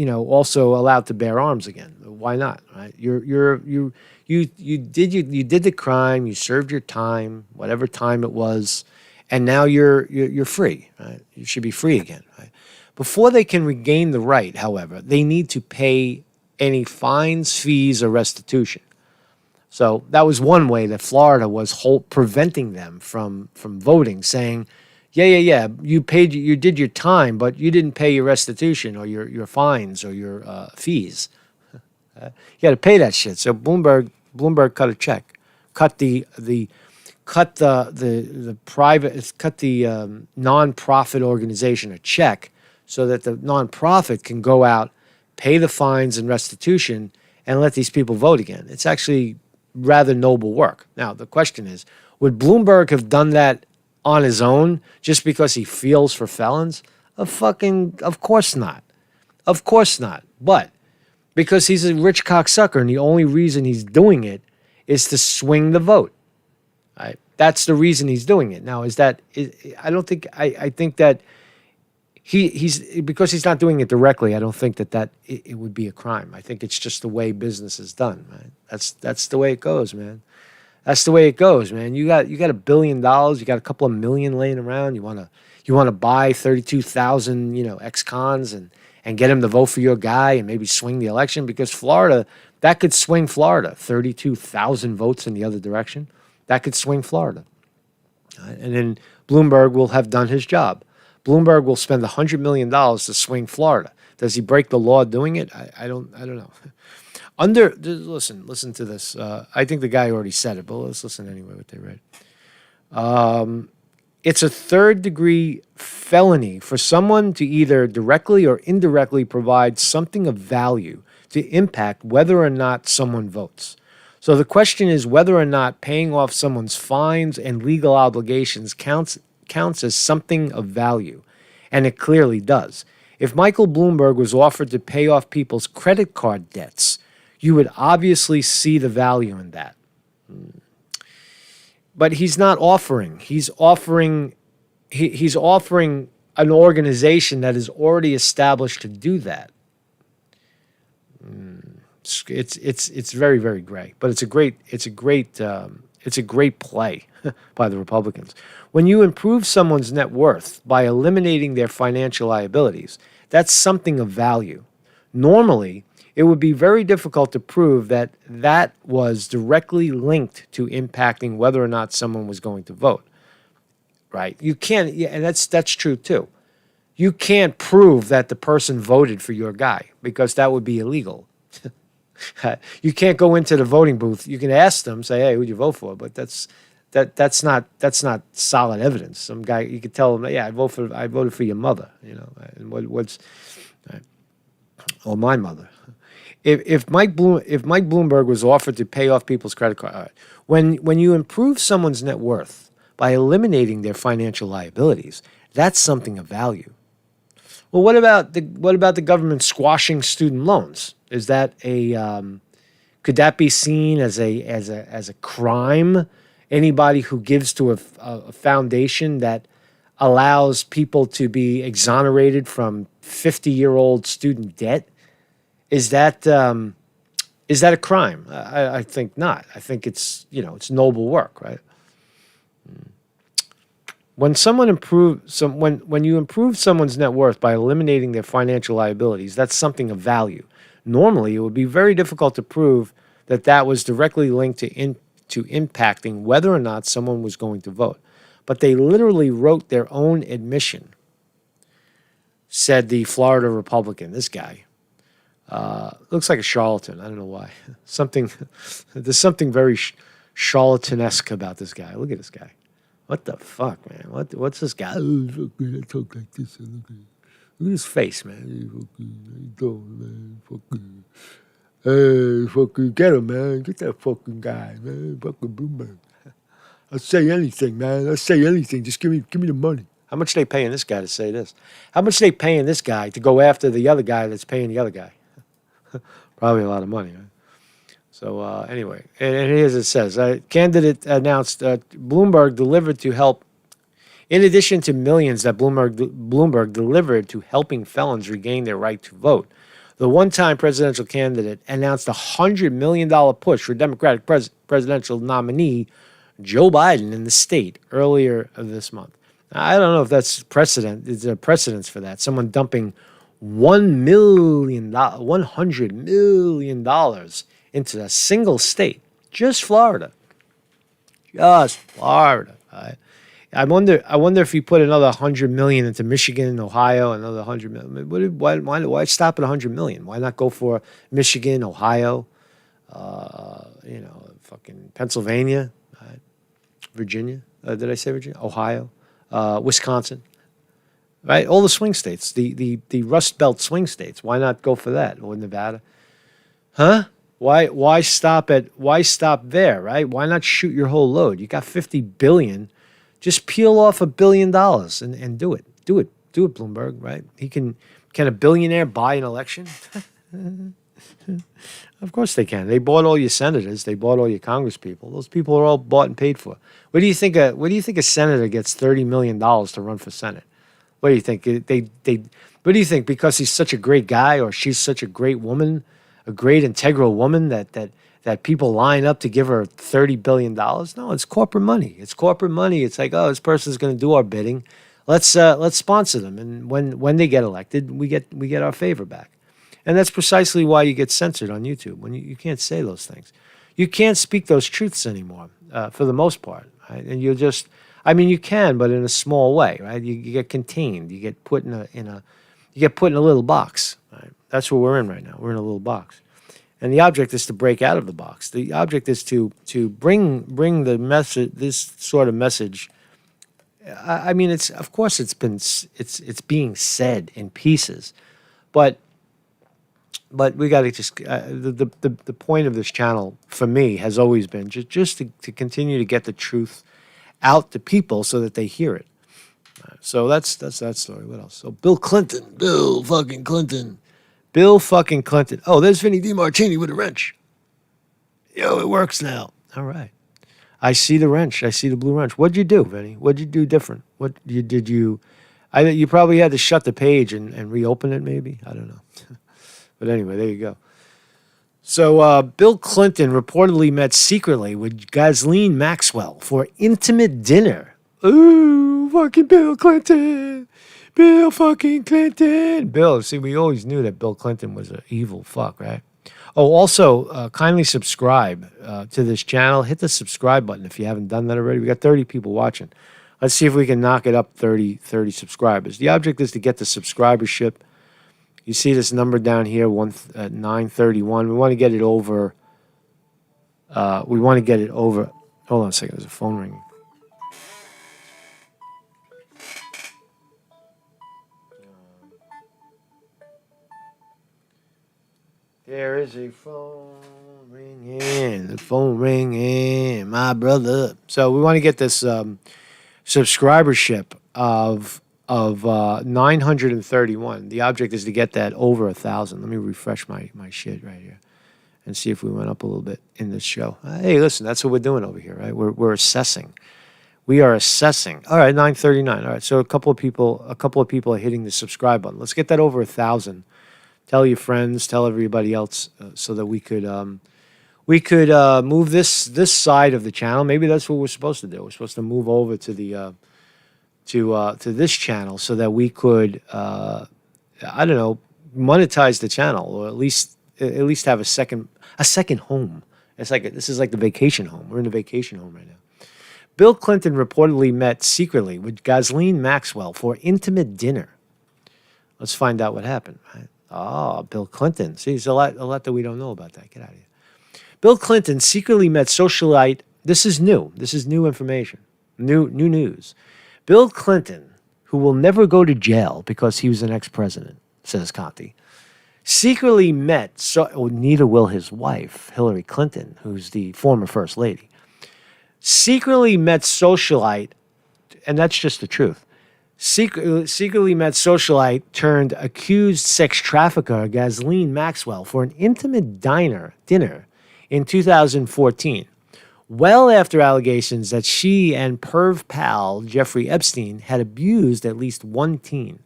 also allowed to bear arms again. Why not? Right? You did the crime. You served your time, whatever time it was, and now you're free. Right? You should be free again. Right? Before they can regain the right, however, they need to pay any fines, fees, or restitution. So that was one way that Florida was preventing them from voting, saying, yeah, you did your time, but you didn't pay your restitution or your fines or your fees. You got to pay that shit. So Bloomberg cut a check, cut the nonprofit organization a check, so that the nonprofit can go out, pay the fines and restitution, and let these people vote again. It's actually rather noble work. Now, the question is, would Bloomberg have done that on his own just because he feels for felons? Of course not. Of course not. But because he's a rich cocksucker and the only reason he's doing it is to swing the vote. Right? That's the reason he's doing it. Now, I think that he's because he's not doing it directly, I don't think that it would be a crime. I think it's just the way business is done, right? That's the way it goes, man. That's the way it goes, man. You got $1 billion, you got a couple of million laying around. You want to buy 32,000, ex-cons and get him to vote for your guy and maybe swing the election, because Florida, that could swing Florida. 32,000 votes in the other direction, that could swing Florida. Right? And then Bloomberg will have done his job. Bloomberg will spend $100 million to swing Florida. Does he break the law doing it? I don't know. Listen to this. I think the guy already said it, but let's listen anyway what they read. It's a third-degree felony for someone to either directly or indirectly provide something of value to impact whether or not someone votes. So the question is whether or not paying off someone's fines and legal obligations counts as something of value, and it clearly does. If Michael Bloomberg was offered to pay off people's credit card debts, you would obviously see the value in that. But he's not offering. He's offering an organization that is already established to do that. It's very, very gray, but it's a great play by the Republicans. When you improve someone's net worth by eliminating their financial liabilities, that's something of value. Normally, it would be very difficult to prove that was directly linked to impacting whether or not someone was going to vote. Right? You can't, and that's true too. You can't prove that the person voted for your guy because that would be illegal. You can't go into the voting booth. You can ask them, say, "Hey, who'd you vote for?" But that's not solid evidence. Some guy, you could tell them, "Yeah, I voted for your mother," and or my mother. If Mike Bloomberg was offered to pay off people's credit card, all right, when you improve someone's net worth by eliminating their financial liabilities, that's something of value. Well, what about the government squashing student loans? Is that could that be seen as a crime? Anybody who gives to a foundation that allows people to be exonerated from 50-year-old student debt, Is that a crime? I think not. I think it's it's noble work, right? When when you improve someone's net worth by eliminating their financial liabilities, that's something of value. Normally, it would be very difficult to prove that that was directly linked to impacting whether or not someone was going to vote. But they literally wrote their own admission, said the Florida Republican. This guy looks like a charlatan. I don't know why. There's something very charlatanesque about this guy. Look at this guy. What the fuck, man? What's this guy? Oh, fucking, I talk like this. Look at his face, man. Hey, fucking, get him, man. Get that fucking guy, man. Fucking Bloomberg. I'll say anything, man. I'll say anything. Just give me the money. How much they paying this guy to say this? How much they paying this guy to go after the other guy that's paying the other guy? Probably a lot of money, right? So anyway, and here's it says, candidate announced Bloomberg delivered to help, in addition to millions that Bloomberg delivered to helping felons regain their right to vote. The one-time presidential candidate announced a $100 million push for Democratic presidential nominee Joe Biden in the state earlier this month. Now, I don't know if that's precedent. Is there precedence for that? Someone dumping $100 million into a single state, just Florida. Just Florida. Right? I wonder if he put another $100 million into Michigan, Ohio, another $100 million. Why stop at $100 million? Why not go for Michigan, Ohio, fucking Pennsylvania, right? Virginia? Did I say Virginia? Ohio, Wisconsin, right? All the swing states, the Rust Belt swing states. Why not go for that? Or Nevada, huh? Why stop there, right? Why not shoot your whole load? You got $50 billion. Just peel off $1 billion and do it. Do it, Bloomberg, right? Can a billionaire buy an election? Of course they can. They bought all your senators. They bought all your congresspeople. Those people are all bought and paid for. What do you think a senator gets $30 million to run for Senate? What do you think? What do you think? Because he's such a great guy or she's such a great woman, a great integral woman that people line up to give her $30 billion? No, it's corporate money. It's corporate money. It's like, oh, this person's going to do our bidding. Let's sponsor them, and when they get elected, we get our favor back. And that's precisely why you get censored on YouTube. When you can't say those things, you can't speak those truths anymore for the most part. Right? And you can, but in a small way, right? You get contained. You get put in a little box. Right? That's what we're in right now. We're in a little box. And the object is to break out of the box. The object is to bring the message, this sort of message. I mean, it's being said in pieces, but we got to just the point of this channel for me has always been just to continue to get the truth out to people so that they hear it. So that's that story. What else? So Bill fucking Clinton. Oh, there's Vinny DiMartini with a wrench. Yo, it works now. All right. I see the wrench. I see the blue wrench. What'd you do, Vinny? What'd you do different? You probably had to shut the page and reopen it maybe. I don't know. But anyway, there you go. So Bill Clinton reportedly met secretly with Ghislaine Maxwell for intimate dinner. Ooh, fucking Bill Clinton. Bill fucking Clinton. Bill, see, we always knew that Bill Clinton was an evil fuck, right? Oh, also, kindly subscribe to this channel. Hit the subscribe button if you haven't done that already. We got 30 people watching. Let's see if we can knock it up 30 subscribers. The object is to get the subscribership. You see this number down here, 931. We want to get it over. Hold on a second. There's a phone ringing. There is a phone ringing, my brother. So we want to get this subscribership of 931. The object is to get that over 1,000. Let me refresh my shit right here and see if we went up a little bit in this show. Hey, listen, that's what we're doing over here, right? We're assessing. We are assessing. All right, 939. All right, so a couple of people are hitting the subscribe button. Let's get that over 1,000. Tell your friends, tell everybody else, so that we could move this side of the channel. Maybe that's what we're supposed to do. We're supposed to move over to the to this channel so that we could I don't know, monetize the channel, or at least have a second home. It's like this is like the vacation home. We're in the vacation home right now. Bill Clinton reportedly met secretly with Ghislaine Maxwell for intimate dinner. Let's find out what happened. Right? Oh, Bill Clinton. See, there's a lot that we don't know about that. Get out of here. Bill Clinton secretly met socialite. This is new. This is new information. New news. Bill Clinton, who will never go to jail because he was an ex-president, says Conte, secretly met, neither will his wife, Hillary Clinton, who's the former first lady, secretly met socialite, and that's just the truth, secretly met socialite turned accused sex trafficker Ghislaine Maxwell for an intimate dinner in 2014, well after allegations that she and perv pal Jeffrey Epstein had abused at least one teen,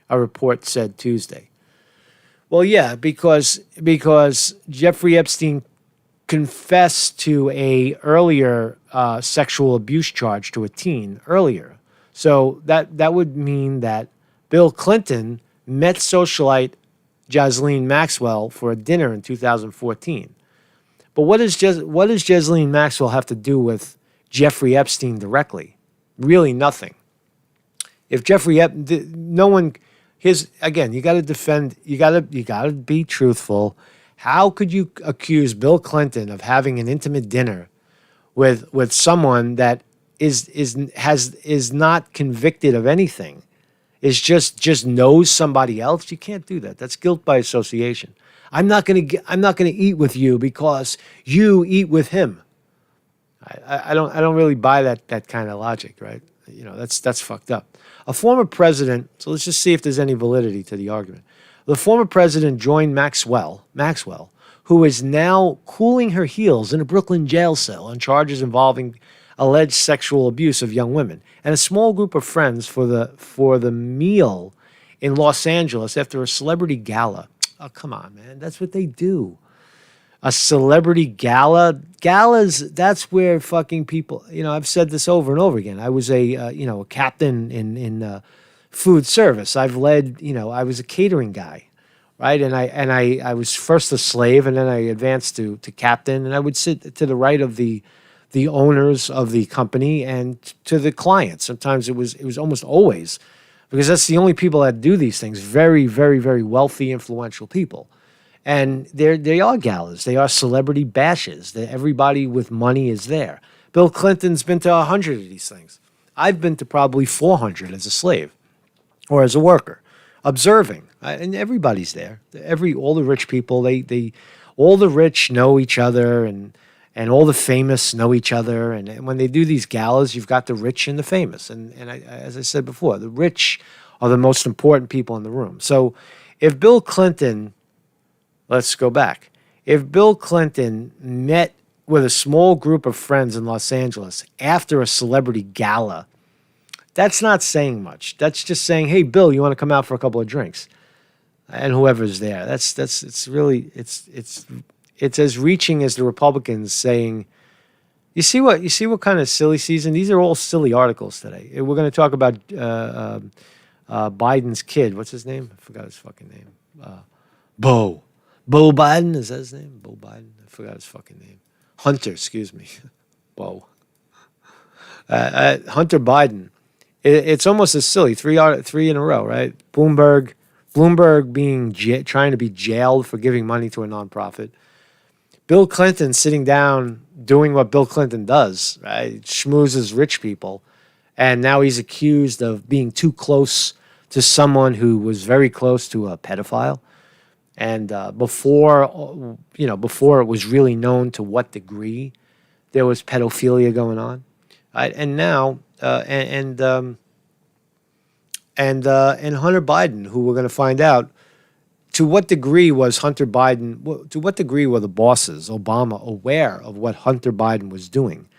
a report said Tuesday. Well, yeah, because Jeffrey Epstein confessed to a earlier sexual abuse charge to a teen earlier. So that would mean that Bill Clinton met socialite Ghislaine Maxwell for a dinner in 2014. But what does Ghislaine Maxwell have to do with Jeffrey Epstein directly? Really nothing. If no one, again, you got to defend. You got to be truthful. How could you accuse Bill Clinton of having an intimate dinner with someone that is not convicted of anything? Is just knows somebody else? You can't do that. That's guilt by association. I'm not gonna eat with you because you eat with him. I don't really buy that kind of logic, right? You know, that's fucked up. A former president. So let's just see if there's any validity to the argument. The former president joined Maxwell, who is now cooling her heels in a Brooklyn jail cell on charges involving alleged sexual abuse of young women, and a small group of friends for the meal in Los Angeles after a celebrity gala. Oh, come on, man. That's what they do. A celebrity gala. Galas, that's where fucking people, I've said this over and over again. I was a captain in food service. I've led, I was a catering guy, right? And I was first a slave, and then I advanced to captain, and I would sit to the right of the owners of the company and to the clients. Sometimes it was almost always, because that's the only people that do these things. Very, very, very wealthy, influential people. And they are galas. They are celebrity bashes. Everybody with money is there. Bill Clinton's been to 100 of these things. I've been to probably 400 as a slave or as a worker, observing. And everybody's there. All the rich people, all the rich know each other, and all the famous know each other. And when they do these galas, you've got the rich and the famous. And as I said before, the rich are the most important people in the room. So if Bill Clinton, let's go back. If Bill Clinton met with a small group of friends in Los Angeles after a celebrity gala, that's not saying much. That's just saying, hey, Bill, you want to come out for a couple of drinks? And whoever's there. It's as reaching as the Republicans saying, you see what kind of silly season? These are all silly articles today. We're going to talk about Biden's kid. What's his name? I forgot his fucking name. Bo Biden, is that his name? Bo Biden? I forgot his fucking name. Hunter, excuse me. Bo. Hunter Biden. It's almost as silly. Three in a row, right? Bloomberg trying to be jailed for giving money to a nonprofit. Bill Clinton sitting down doing what Bill Clinton does, right? Schmoozes rich people. And now he's accused of being too close to someone who was very close to a pedophile. And before it was really known to what degree there was pedophilia going on, right? And now, and Hunter Biden, who we're going to find out, to what degree was Hunter Biden? To what degree were the bosses, Obama, aware of what Hunter Biden was doing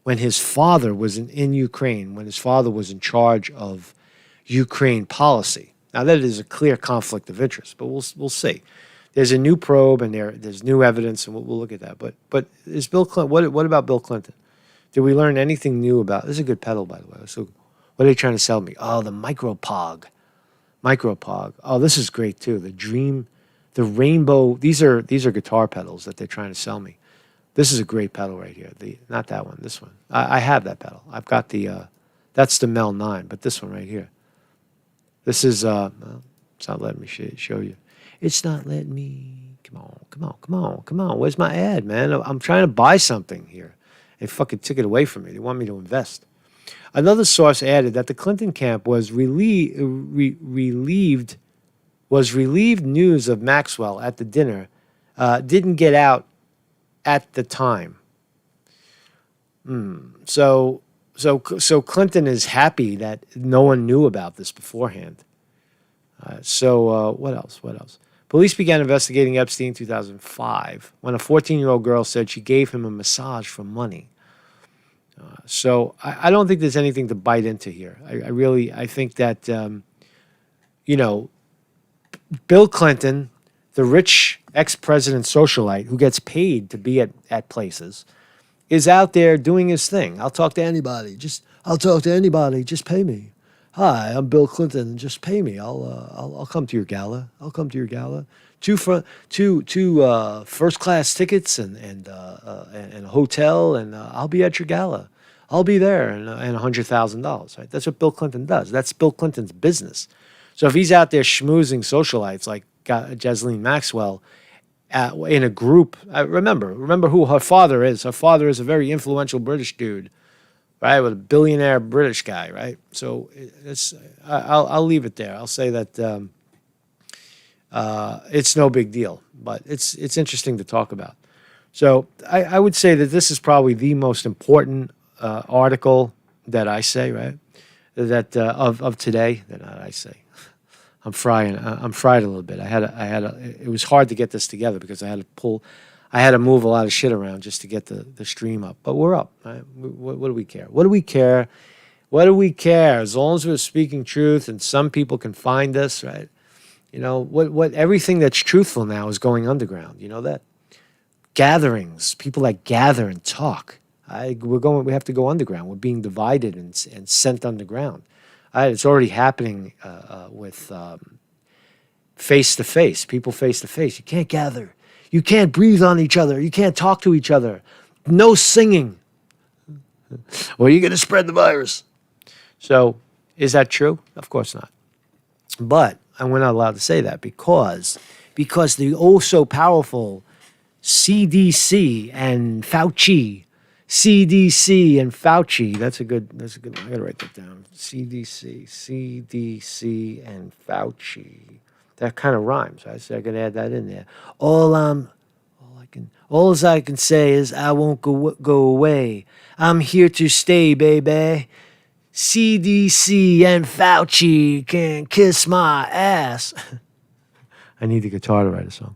when his father was in Ukraine, when his father was in charge of Ukraine policy? Now, that is a clear conflict of interest, but we'll see. There's a new probe, and there's new evidence, and we'll look at that. But is Bill Clinton? What about Bill Clinton? Did we learn anything new about? This is a good pedal, by the way. So, what are they trying to sell me? Oh, the micropog. Oh, this is great too. The Dream, the Rainbow. These are guitar pedals that they're trying to sell me. This is a great pedal right here. Not that one. This one. I have that pedal. I've got the. That's the Mel 9, but this one right here. This is. Well, it's not letting me show you. It's not letting me. Come on. Where's my ad, man? I'm trying to buy something here. They fucking took it away from me. They want me to invest. Another source added that the Clinton camp was relieved news of Maxwell at the dinner didn't get out at the time. So Clinton is happy that no one knew about this beforehand. What else? Police began investigating Epstein in 2005 when a 14-year-old girl said she gave him a massage for money. So I don't think there's anything to bite into here. I think that, Bill Clinton, the rich ex-president socialite who gets paid to be at places, is out there doing his thing. I'll talk to anybody. Just pay me. Hi, I'm Bill Clinton. Just pay me. I'll come to your gala. Two first class tickets and a hotel, and I'll be at your gala. I'll be there and $100,000. Right? That's what Bill Clinton does. That's Bill Clinton's business. So if he's out there schmoozing socialites like Ghislaine Maxwell in a group, remember who her father is. Her father is a very influential British dude, right, with a billionaire British guy, right? So I'll leave it there. I'll say that it's no big deal, but it's interesting to talk about. So I would say that this is probably the most important article that I say, right? That of today. That I say. I'm fried a little bit. It was hard to get this together because I had to move a lot of shit around just to get the stream up. But we're up, right? What do we care? What do we care? As long as we're speaking truth and some people can find us, right? What everything that's truthful now is going underground. You know that? Gatherings, people that gather and talk. We have to go underground. We're being divided and sent underground. It's already happening with face-to-face, people face-to-face. You can't gather. You can't breathe on each other. You can't talk to each other. No singing. Or you're going to spread the virus. So is that true? Of course not. But we're not allowed to say that because the oh-so-powerful CDC and Fauci, that's a good one. I gotta write that down. CDC and Fauci. That kind of rhymes, right? So I can add that in there. All I can say is I won't go away. I'm here to stay, baby. CDC and Fauci can kiss my ass. I need the guitar to write a song.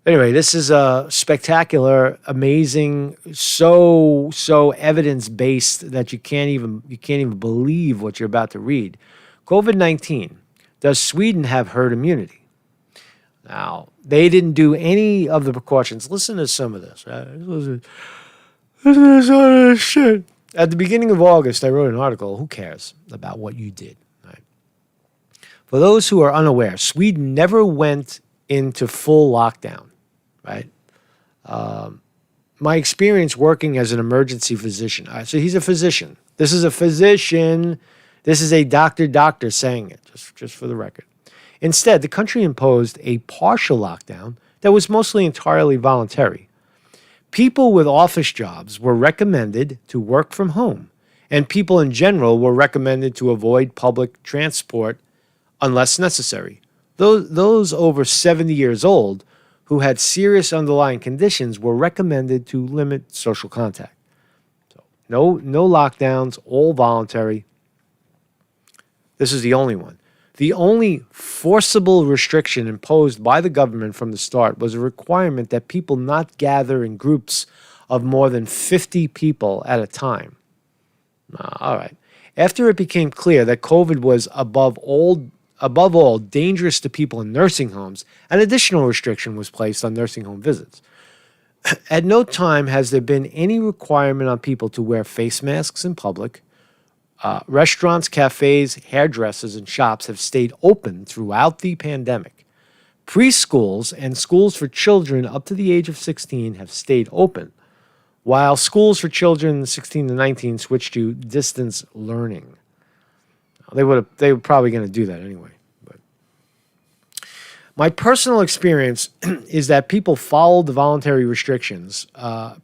Anyway, this is a spectacular, amazing, so evidence-based that you can't even believe what you're about to read. COVID-19. Does Sweden have herd immunity? Now, they didn't do any of the precautions. Listen to some of this. Right? Listen to some of this shit. At the beginning of August, I wrote an article. Who cares about what you did? Right? For those who are unaware, Sweden never went into full lockdown. Right? My experience working as an emergency physician. So he's a physician. This is a physician. This is a doctor saying it, just for the record. Instead, the country imposed a partial lockdown that was mostly entirely voluntary. People with office jobs were recommended to work from home, and people in general were recommended to avoid public transport unless necessary. Those over 70 years old who had serious underlying conditions were recommended to limit social contact. So no lockdowns, all voluntary. This is the only one. The only forcible restriction imposed by the government from the start was a requirement that people not gather in groups of more than 50 people at a time. All right. After it became clear that COVID was above all above all, dangerous to people in nursing homes, an additional restriction was placed on nursing home visits. At no time has there been any requirement on people to wear face masks in public. Restaurants, cafes, hairdressers, and shops have stayed open throughout the pandemic. Preschools and schools for children up to the age of 16 have stayed open, while schools for children 16 to 19 switched to distance learning. They were probably going to do that anyway. But my personal experience is that people followed the voluntary restrictions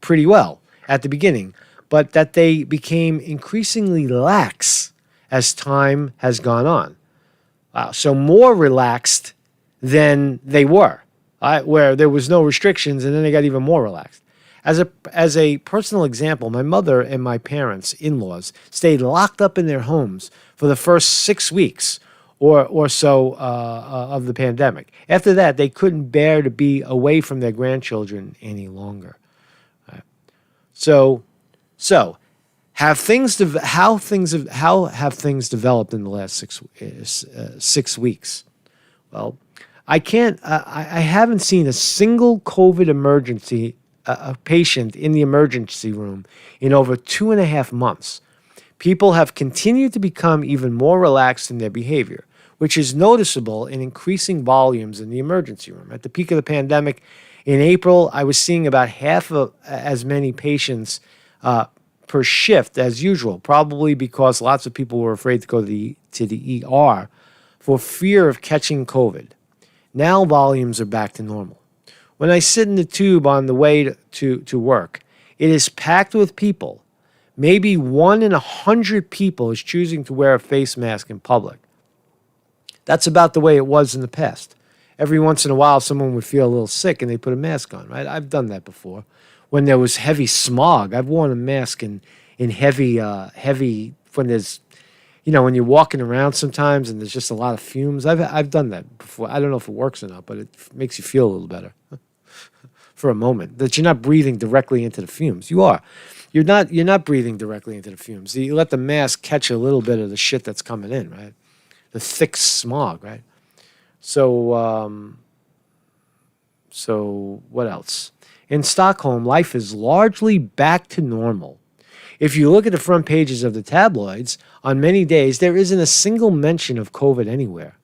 pretty well at the beginning, but that they became increasingly lax as time has gone on. So more relaxed than they were, where there was no restrictions, and then they got even more relaxed. As a personal example, my mother and my parents, in-laws, stayed locked up in their homes for the first 6 weeks or so of the pandemic. After that, they couldn't bear to be away from their grandchildren any longer. So how have things developed in the last 6 weeks? Well, I haven't seen a single COVID emergency a patient in the emergency room in over 2.5 months. People have continued to become even more relaxed in their behavior, which is noticeable in increasing volumes in the emergency room. At the peak of the pandemic in April, I was seeing about half of as many patients per shift as usual, probably because lots of people were afraid to go to the ER for fear of catching COVID. Now volumes are back to normal. When I sit in the tube on the way to work, it is packed with people. Maybe 1 in 100 people is choosing to wear a face mask in public. That's about the way it was in the past. Every once in a while, someone would feel a little sick and they put a mask on, right? I've done that before. When there was heavy smog, I've worn a mask in heavy, when there's, when you're walking around sometimes and there's just a lot of fumes. I've done that before. I don't know if it works or not, but it makes you feel a little better for a moment, that you're not breathing directly into the fumes. You are. You're not breathing directly into the fumes. You let the mask catch a little bit of the shit that's coming in, right? The thick smog, right? So what else? In Stockholm, life is largely back to normal. If you look at the front pages of the tabloids, on many days, there isn't a single mention of COVID anywhere.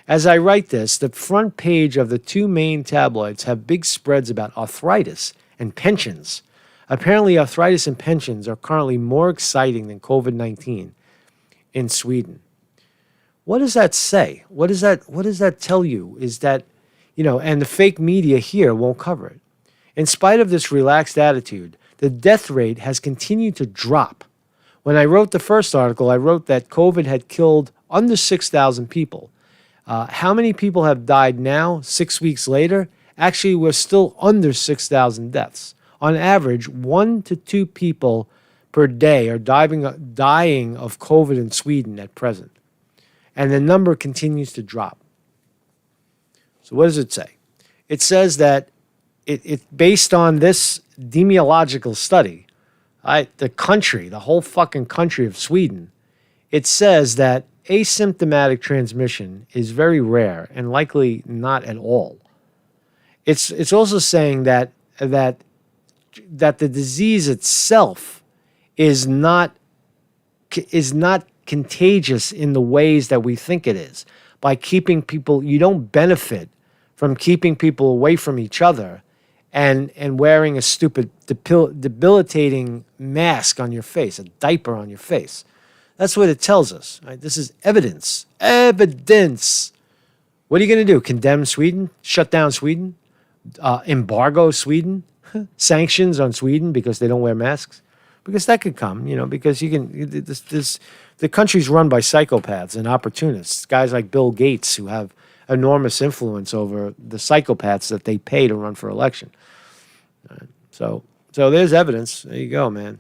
As I write this, the front page of the two main tabloids have big spreads about arthritis and pensions. Apparently, arthritis and pensions are currently more exciting than COVID-19 in Sweden. What does that say? What does that tell you? Is that, and the fake media here won't cover it. In spite of this relaxed attitude, the death rate has continued to drop. When I wrote the first article, I wrote that COVID had killed under 6,000 people. How many people have died now, 6 weeks later? Actually, we're still under 6,000 deaths. On average, 1 to 2 people per day are dying of COVID in Sweden at present. And the number continues to drop. So what does it say? It says that it based on this epidemiological study, the whole fucking country of Sweden, it says that asymptomatic transmission is very rare and likely not at all. It's also saying that the disease itself is not contagious in the ways that we think it is. By keeping people, you don't benefit from keeping people away from each other and wearing a stupid debilitating mask on your face, a diaper on your face. That's what it tells us. Right? This is evidence. Evidence. What are you going to do? Condemn Sweden? Shut down Sweden? Embargo Sweden? Sanctions on Sweden because they don't wear masks? Because that could come, because you can. The country's run by psychopaths and opportunists, guys like Bill Gates who have enormous influence over the psychopaths that they pay to run for election. So there's evidence. There you go, man.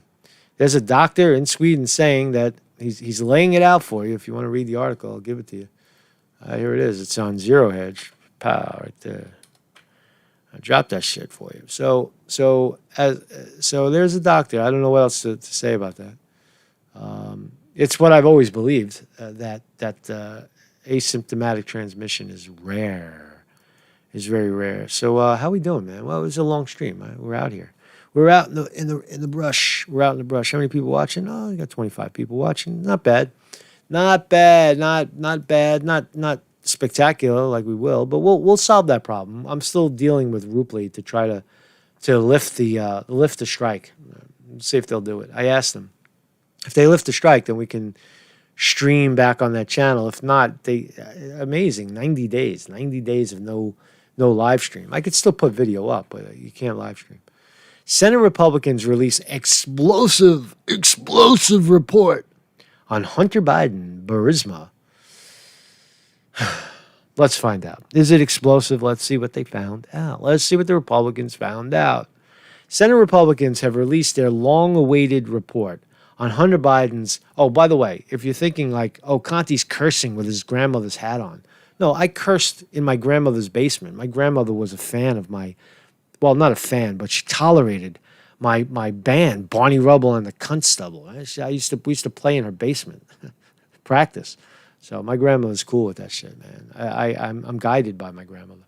There's a doctor in Sweden saying that he's laying it out for you. If you want to read the article, I'll give it to you. Here it is. It's on Zero Hedge. Pow, right there. I dropped that shit for you. So there's a doctor. I don't know what else to say about that. It's what I've always believed, that asymptomatic transmission is rare. Is very rare. So how we doing, man? Well, it was a long stream. We're out here. We're out in the brush. We're out in the brush. How many people watching? Oh, we got 25 people watching. Not bad. Not bad. Not bad. Not spectacular like we will, but we'll solve that problem. I'm still dealing with Rupley to try to lift the strike. See if they'll do it. I asked them. If they lift the strike, then we can stream back on that channel. If not, amazing. 90 days of no live stream. I could still put video up, but you can't live stream. Senate Republicans release explosive report on Hunter Biden, Burisma. Let's find out. Is it explosive? Let's see what they found out. Let's see what the Republicans found out. Senate Republicans have released their long-awaited report on Hunter Biden's... Oh, by the way, if you're thinking like, oh, Conte's cursing with his grandmother's hat on. No, I cursed in my grandmother's basement. My grandmother was a fan of my... Well, not a fan, but she tolerated my band, Barney Rubble and the Cunt Stubble. We used to play in her basement, practice. So my grandmother's cool with that shit, man. I'm guided by my grandmother.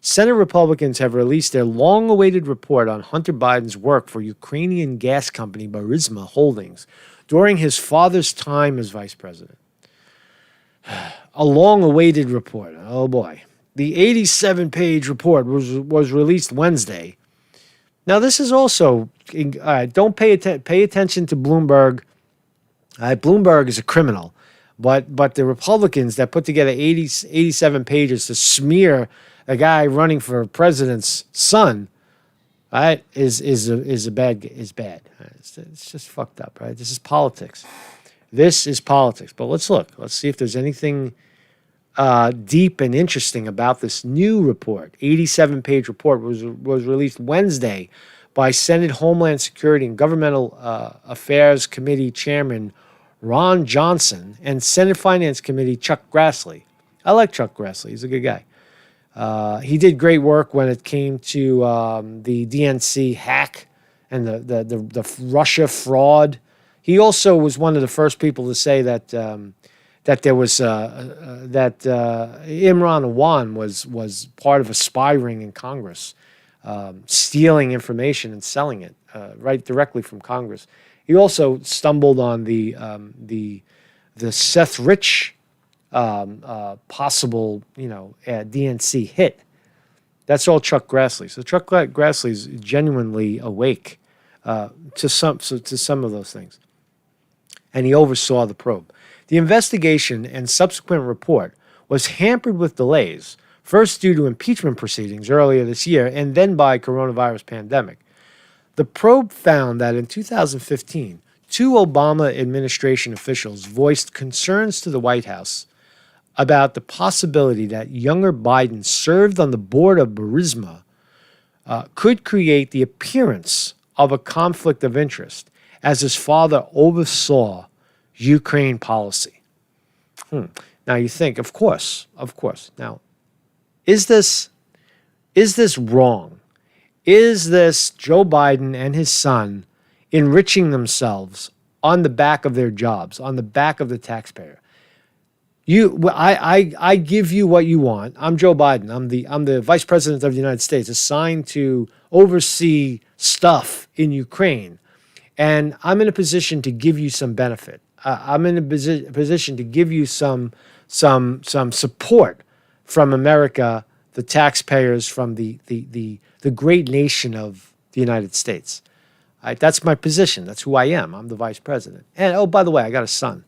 Senate Republicans have released their long-awaited report on Hunter Biden's work for Ukrainian gas company Burisma Holdings during his father's time as vice president. A long-awaited report. Oh, boy. The 87-page report was released Wednesday. Now, this is also... don't pay attention to Bloomberg. Bloomberg is a criminal. But the Republicans that put together 87 pages to smear a guy running for president's son, right, is bad. It's just fucked up, right? This is politics. But let's look. Let's see if there's anything deep and interesting about this new report. 87-page report was released Wednesday by Senate Homeland Security and Governmental Affairs Committee Chairman Ron Johnson and Senate Finance Committee Chuck Grassley. I like Chuck Grassley. He's a good guy. He did great work when it came to the DNC hack and the Russia fraud. He also was one of the first people to say that there was that Imran Awan was part of a spy ring in Congress, stealing information and selling it right directly from Congress. He also stumbled on the Seth Rich possible, DNC hit. That's all Chuck Grassley. So Chuck Grassley's genuinely awake to some of those things, and he oversaw the probe. The investigation and subsequent report was hampered with delays, first due to impeachment proceedings earlier this year, and then by coronavirus pandemic. The probe found that in 2015, two Obama administration officials voiced concerns to the White House about the possibility that younger Biden served on the board of Burisma could create the appearance of a conflict of interest as his father oversaw Ukraine policy. Now you think, of course. Now, is this wrong? Is this Joe Biden and his son enriching themselves on the back of their jobs, on the back of the taxpayer? I give you what you want. I'm Joe Biden. I'm the vice president of the United States, assigned to oversee stuff in Ukraine, and I'm in a position to give you some benefit. I'm in a position to give you some support from America, the taxpayers, from the great nation of the United States. That's my position. That's who I am. I'm the vice president. And oh, by the way, I got a son.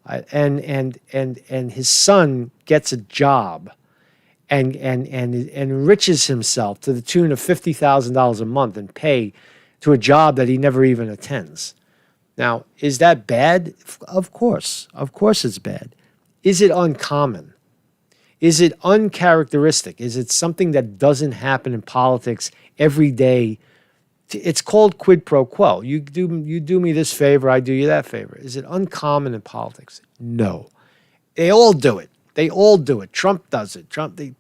And his son gets a job and enriches himself to the tune of $50,000 a month in pay to a job that he never even attends. Now, is that bad? Of course it's bad. Is it uncommon? Is it uncharacteristic? Is it something that doesn't happen in politics every day? It's called quid pro quo. You do me this favor, I do you that favor. Is it uncommon in politics? No. They all do it. Trump does it.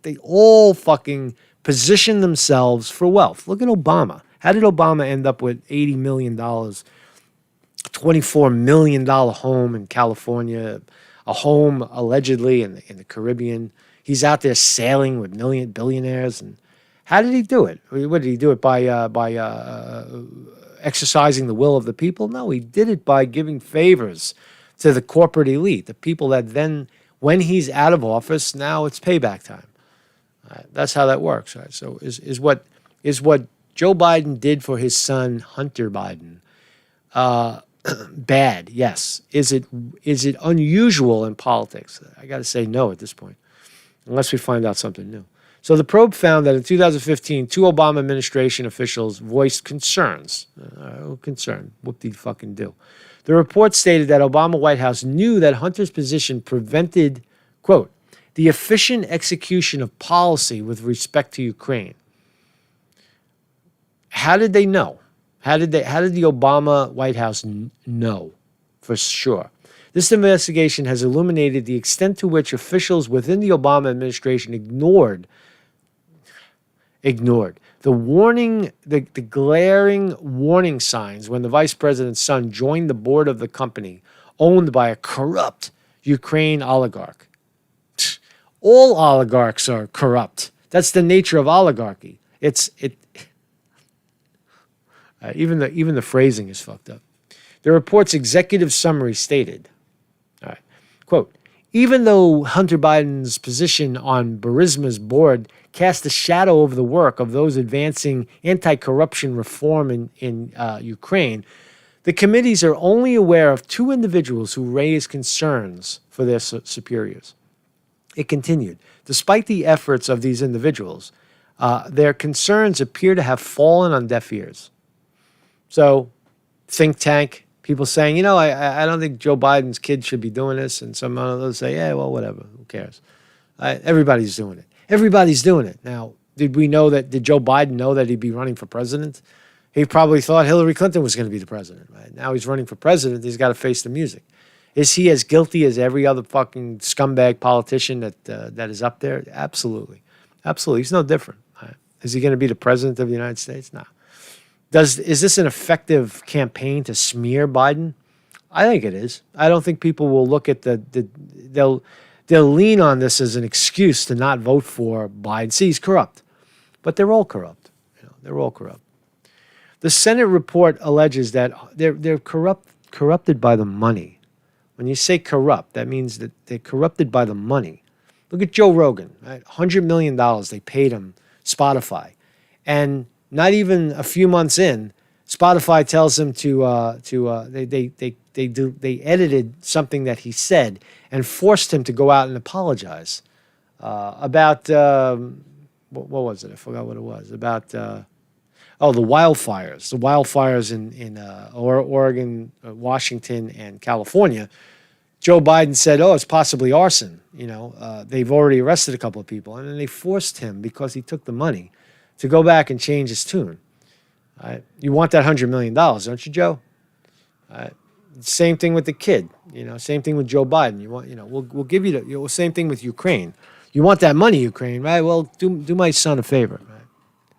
They all fucking position themselves for wealth. Look at Obama. How did Obama end up with $80 million, $24 million home in California, a home allegedly in the Caribbean. He's out there sailing with billionaires. And how did he do it? What did he do it by exercising the will of the people? No, he did it by giving favors to the corporate elite, the people that then, when he's out of office, now it's payback time. That's how that works. Right? So is what Joe Biden did for his son Hunter Biden bad? Yes. Is it unusual in politics? I got to say no at this point, unless we find out something new. So the probe found that in 2015, 2 Obama administration officials voiced concerns. Whoop-de-fucking-do. The report stated that Obama White House knew that Hunter's position prevented, quote, the efficient execution of policy with respect to Ukraine. How did they know? How did the Obama White House know for sure? This investigation has illuminated the extent to which officials within the Obama administration ignored the glaring warning signs when the vice president's son joined the board of the company owned by a corrupt Ukraine oligarch. All oligarchs are corrupt. That's the nature of oligarchy. Even the phrasing is fucked up. The report's executive summary stated, all right, quote, even though Hunter Biden's position on Burisma's board cast a shadow over the work of those advancing anti-corruption reform in Ukraine, the committees are only aware of 2 individuals who raised concerns for their superiors. It continued, despite the efforts of these individuals, their concerns appear to have fallen on deaf ears. So, think tank, people saying, I don't think Joe Biden's kid should be doing this. And some others say, yeah, well, whatever. Who cares? Everybody's doing it. Everybody's doing it. Now, did Joe Biden know that he'd be running for president? He probably thought Hillary Clinton was going to be the president. Right? Now he's running for president. He's got to face the music. Is he as guilty as every other fucking scumbag politician that is up there? Absolutely. Absolutely. He's no different. Right? Is he going to be the president of the United States? No. Is this an effective campaign to smear Biden? I think it is. I don't think people will look at they'll lean on this as an excuse to not vote for Biden. See, he's corrupt. But they're all corrupt. They're all corrupt. The Senate report alleges that they're corrupted by the money. When you say corrupt, that means that they're corrupted by the money. Look at Joe Rogan, right? $100 million they paid him, Spotify. And not even a few months in, Spotify tells him they edited something that he said and forced him to go out and apologize about what was it? I forgot what it was about. The wildfires in Oregon, Washington, and California. Joe Biden said, it's possibly arson. They've already arrested a couple of people, and then they forced him because he took the money to go back and change his tune. Right? You want that $100 million, don't you, Joe? Right? Same thing with the kid. Same thing with Joe Biden. We'll give you the same thing with Ukraine. You want that money, Ukraine, right? Well, do my son a favor. Right?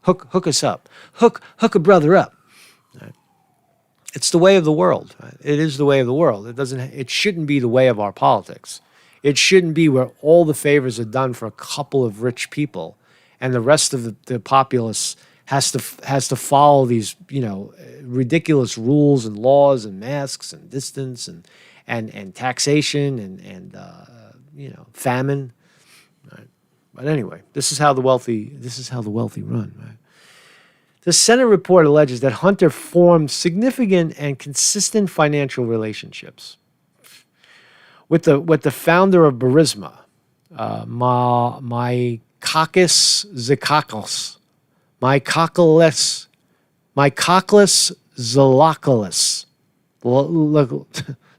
Hook us up. Hook a brother up. Right? It's the way of the world. Right? It is the way of the world. It shouldn't be the way of our politics. It shouldn't be where all the favors are done for a couple of rich people, and the rest of the populace has to follow these ridiculous rules and laws and masks and distance and taxation and famine. Right? But anyway, this is how the wealthy run. Right? The Senate report alleges that Hunter formed significant and consistent financial relationships with the founder of Burisma, Mycolas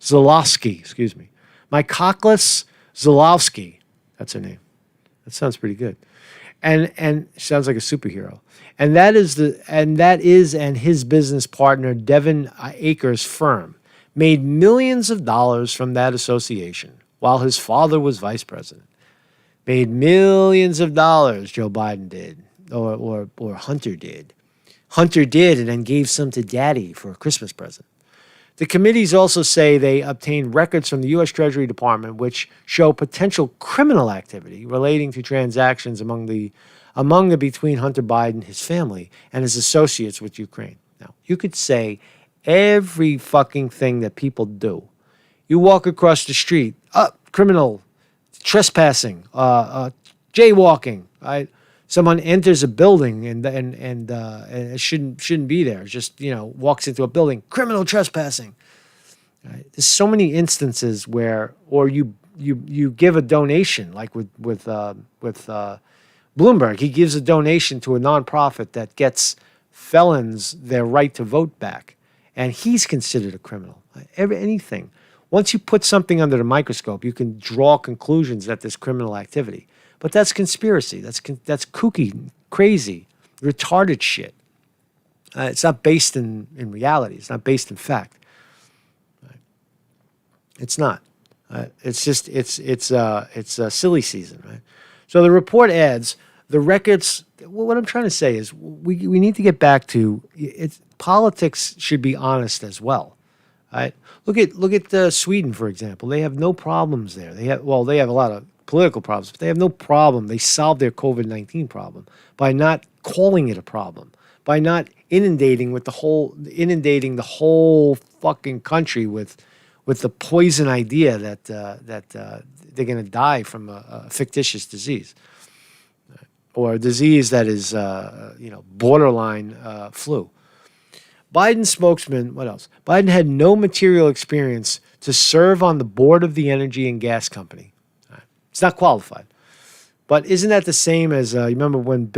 Zalowski, excuse me. Mycolas Zalowski, that's her name. That sounds pretty good. And sounds like a superhero. And his business partner, Devin Akers' firm, made millions of dollars from that association while his father was vice president. Made millions of dollars, Joe Biden did, or Hunter did. Hunter did and then gave some to daddy for a Christmas present. The committees also say they obtained records from the U.S. Treasury Department which show potential criminal activity relating to transactions among the between Hunter Biden, his family, and his associates with Ukraine. Now, you could say every fucking thing that people do. You walk across the street, criminal, trespassing, jaywalking, right? Someone enters a building and it shouldn't be there. Just walks into a building, criminal trespassing. Right? There's so many instances where, or you give a donation, like with Bloomberg, he gives a donation to a nonprofit that gets felons their right to vote back, and he's considered a criminal. Anything. Once you put something under the microscope, you can draw conclusions that there's criminal activity. But that's conspiracy. That's kooky, crazy, retarded shit. It's not based in reality. It's not based in fact. Right? It's not. It's just it's a silly season, right? So the report adds the records. What I'm trying to say is we need to get back to politics should be honest as well, right? Look at Sweden, for example. They have no problems there. They have a lot of political problems, but they have no problem. They solved their COVID-19 problem by not calling it a problem, by not inundating the whole fucking country with the poison idea that they're going to die from a fictitious disease or a disease that is borderline flu. Biden spokesman, what else? Biden had no material experience to serve on the board of the energy and gas company. It's not qualified. But isn't that the same as, you remember when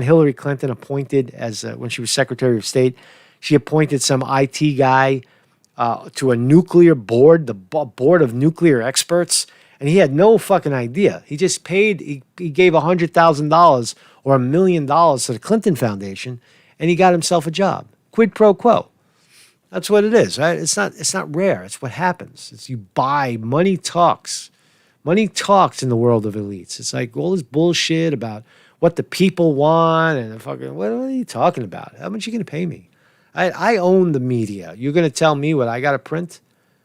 Hillary Clinton appointed, when she was Secretary of State, she appointed some IT guy to a nuclear board, the board of nuclear experts, and he had no fucking idea. He just he gave $100,000 or $1 million to the Clinton Foundation, and he got himself a job. Quid pro quo. That's what it is, right? It's not rare. It's what happens. It's you buy, money talks. Money talks in the world of elites. It's like all this bullshit about what the people want and fucking, what are you talking about? How much are you going to pay me? I own the media. You're going to tell me what I got to print?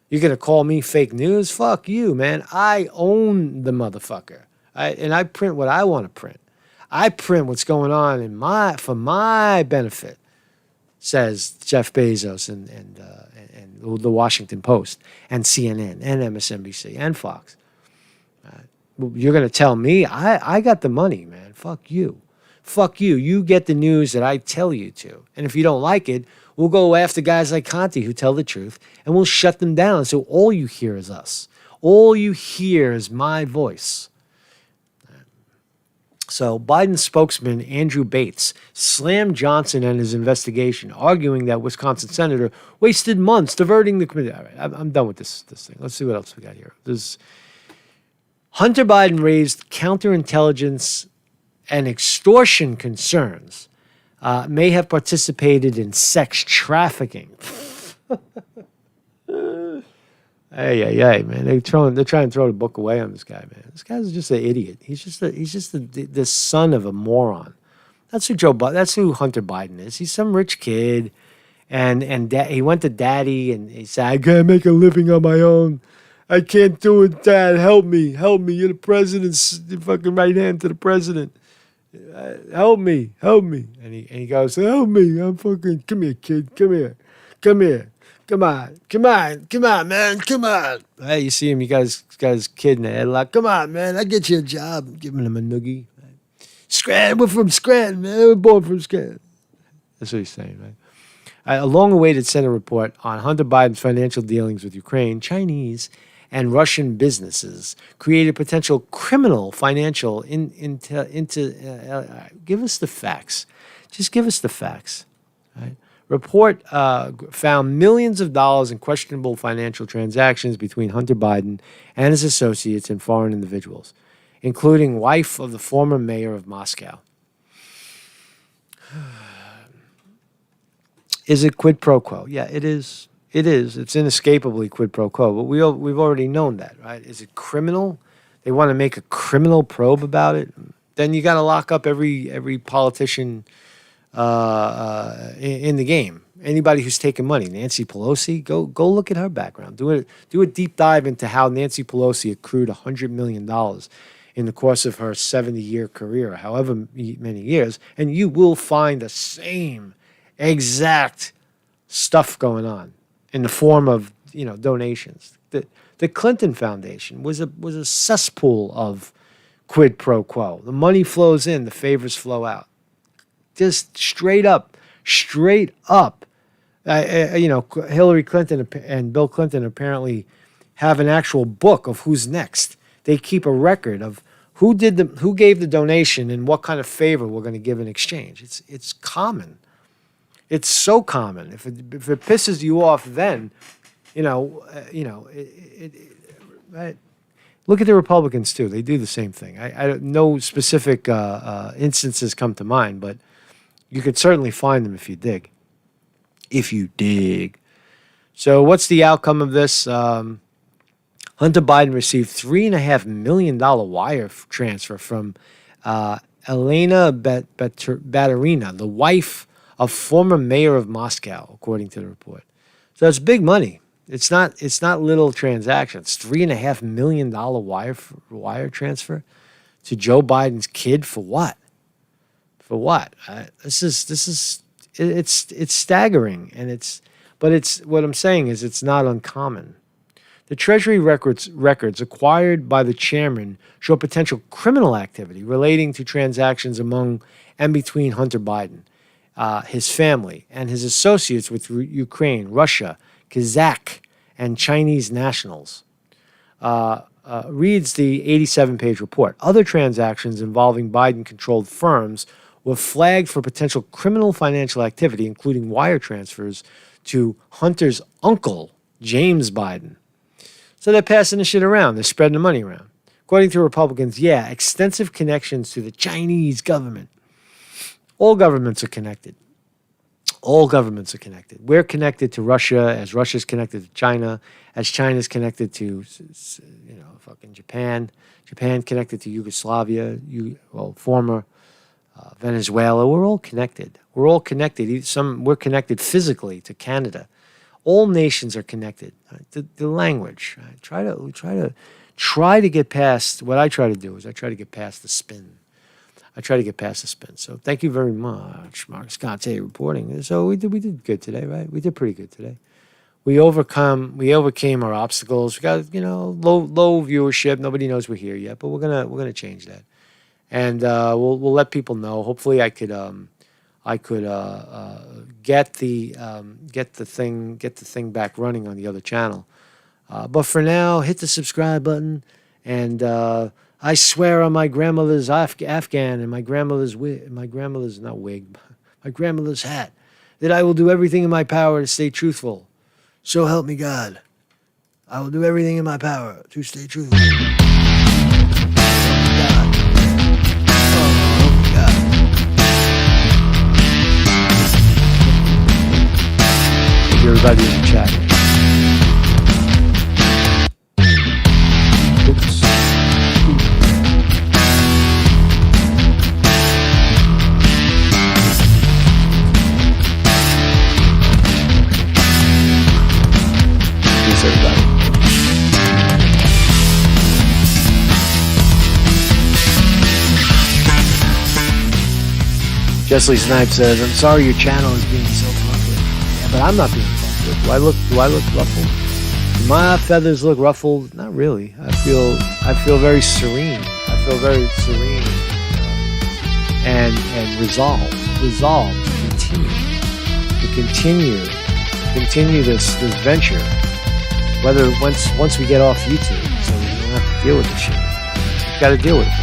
You're going to call me fake news? Fuck you, man. I own the motherfucker. And I print what I want to print. I print what's going on for my benefit, says Jeff Bezos and the Washington Post and CNN and MSNBC and Fox. You're going to tell me I got the money, man. Fuck you. Fuck you. You get the news that I tell you to. And if you don't like it, we'll go after guys like Conte who tell the truth, and we'll shut them down. So all you hear is us. All you hear is my voice. So Biden's spokesman, Andrew Bates, slammed Johnson and his investigation, arguing that Wisconsin senator wasted months diverting the committee. All right, I'm done with this thing. Let's see what else we got here. Hunter Biden raised counterintelligence and extortion concerns, may have participated in sex trafficking. Hey, man! They're trying to throw the book away on this guy, man. This guy's just an idiot. He's just the son of a moron. That's who Hunter Biden is. He's some rich kid, and he went to daddy and he said, "I gotta make a living on my own. I can't do it, Dad. Help me. You're the president's the fucking right hand to the president. Help me. And he goes, help me. I'm fucking, come here, kid. Come here. Come on, man. Come on. Hey, you see him, he got his kid in the headlock. Come on, man. I'll get you a job. I'm giving him a noogie. Scranton, we're from Scranton, man. We're born from Scranton. That's what he's saying, right? A long-awaited Senate report on Hunter Biden's financial dealings with Ukraine, Chinese, and Russian businesses created potential criminal financial give us the facts. Just give us the facts. Right? Report found millions of dollars in questionable financial transactions between Hunter Biden and his associates and foreign individuals, including wife of the former mayor of Moscow. Is it quid pro quo? Yeah, it is. It is. It's inescapably quid pro quo, but we've already known that, right? Is it criminal? They want to make a criminal probe about it? Then you got to lock up every politician in the game. Anybody who's taken money, Nancy Pelosi, go look at her background. Do a deep dive into how Nancy Pelosi accrued $100 million in the course of her 70-year career, however many years, and you will find the same exact stuff going on in the form of donations. The Clinton Foundation was a cesspool of quid pro quo. The money flows in, the favors flow out. Just straight up. Hillary Clinton and Bill Clinton apparently have an actual book of who's next. They keep a record of who gave the donation and what kind of favor we're going to give in exchange. It's common. It's so common. If it pisses you off, then right. Look at the Republicans too. They do the same thing. No specific instances come to mind, but you could certainly find them if you dig. So what's the outcome of this? Hunter Biden received $3.5 million wire transfer from Elena Baturina, the wife of former mayor of Moscow, according to the report. So it's big money. It's not little transactions. $3.5 million wire transfer to Joe Biden's kid for what? For what? It's staggering, but what I'm saying is it's not uncommon. The Treasury records acquired by the chairman show potential criminal activity relating to transactions among and between Hunter Biden, his family, and his associates with Ukraine, Russia, Kazakh, and Chinese nationals. Reads the 87-page report. Other transactions involving Biden-controlled firms were flagged for potential criminal financial activity, including wire transfers to Hunter's uncle, James Biden. So they're passing the shit around. They're spreading the money around. According to Republicans, extensive connections to the Chinese government. All governments are connected. We're connected to Russia as Russia's connected to China, as China's connected to, fucking Japan. Japan connected to Yugoslavia, former Venezuela. We're all connected. We're connected physically to Canada. All nations are connected. The language. Try to get past. What I try to do is I try to get past the spin. So thank you very much, Mark Conte reporting. So we did good today, right? We did pretty good today. We overcame our obstacles. We got low viewership. Nobody knows we're here yet, but we're gonna change that, and we'll let people know. Hopefully, I could get the thing back running on the other channel. But for now, hit the subscribe button, and I swear on my grandmother's Afghan and my grandmother's hat that I will do everything in my power to stay truthful. So help me God. I will do everything in my power to stay truthful. Everybody in the chat. Oops. Peace, everybody. Jessley Snipe says, "I'm sorry your channel is being so fluffy." Yeah, but I'm not being fluffy. Do I look ruffled? Do my feathers look ruffled? Not really. I feel very serene. And resolved to continue this venture. Whether once we get off YouTube, so we don't have to deal with this shit. We've got to deal with it.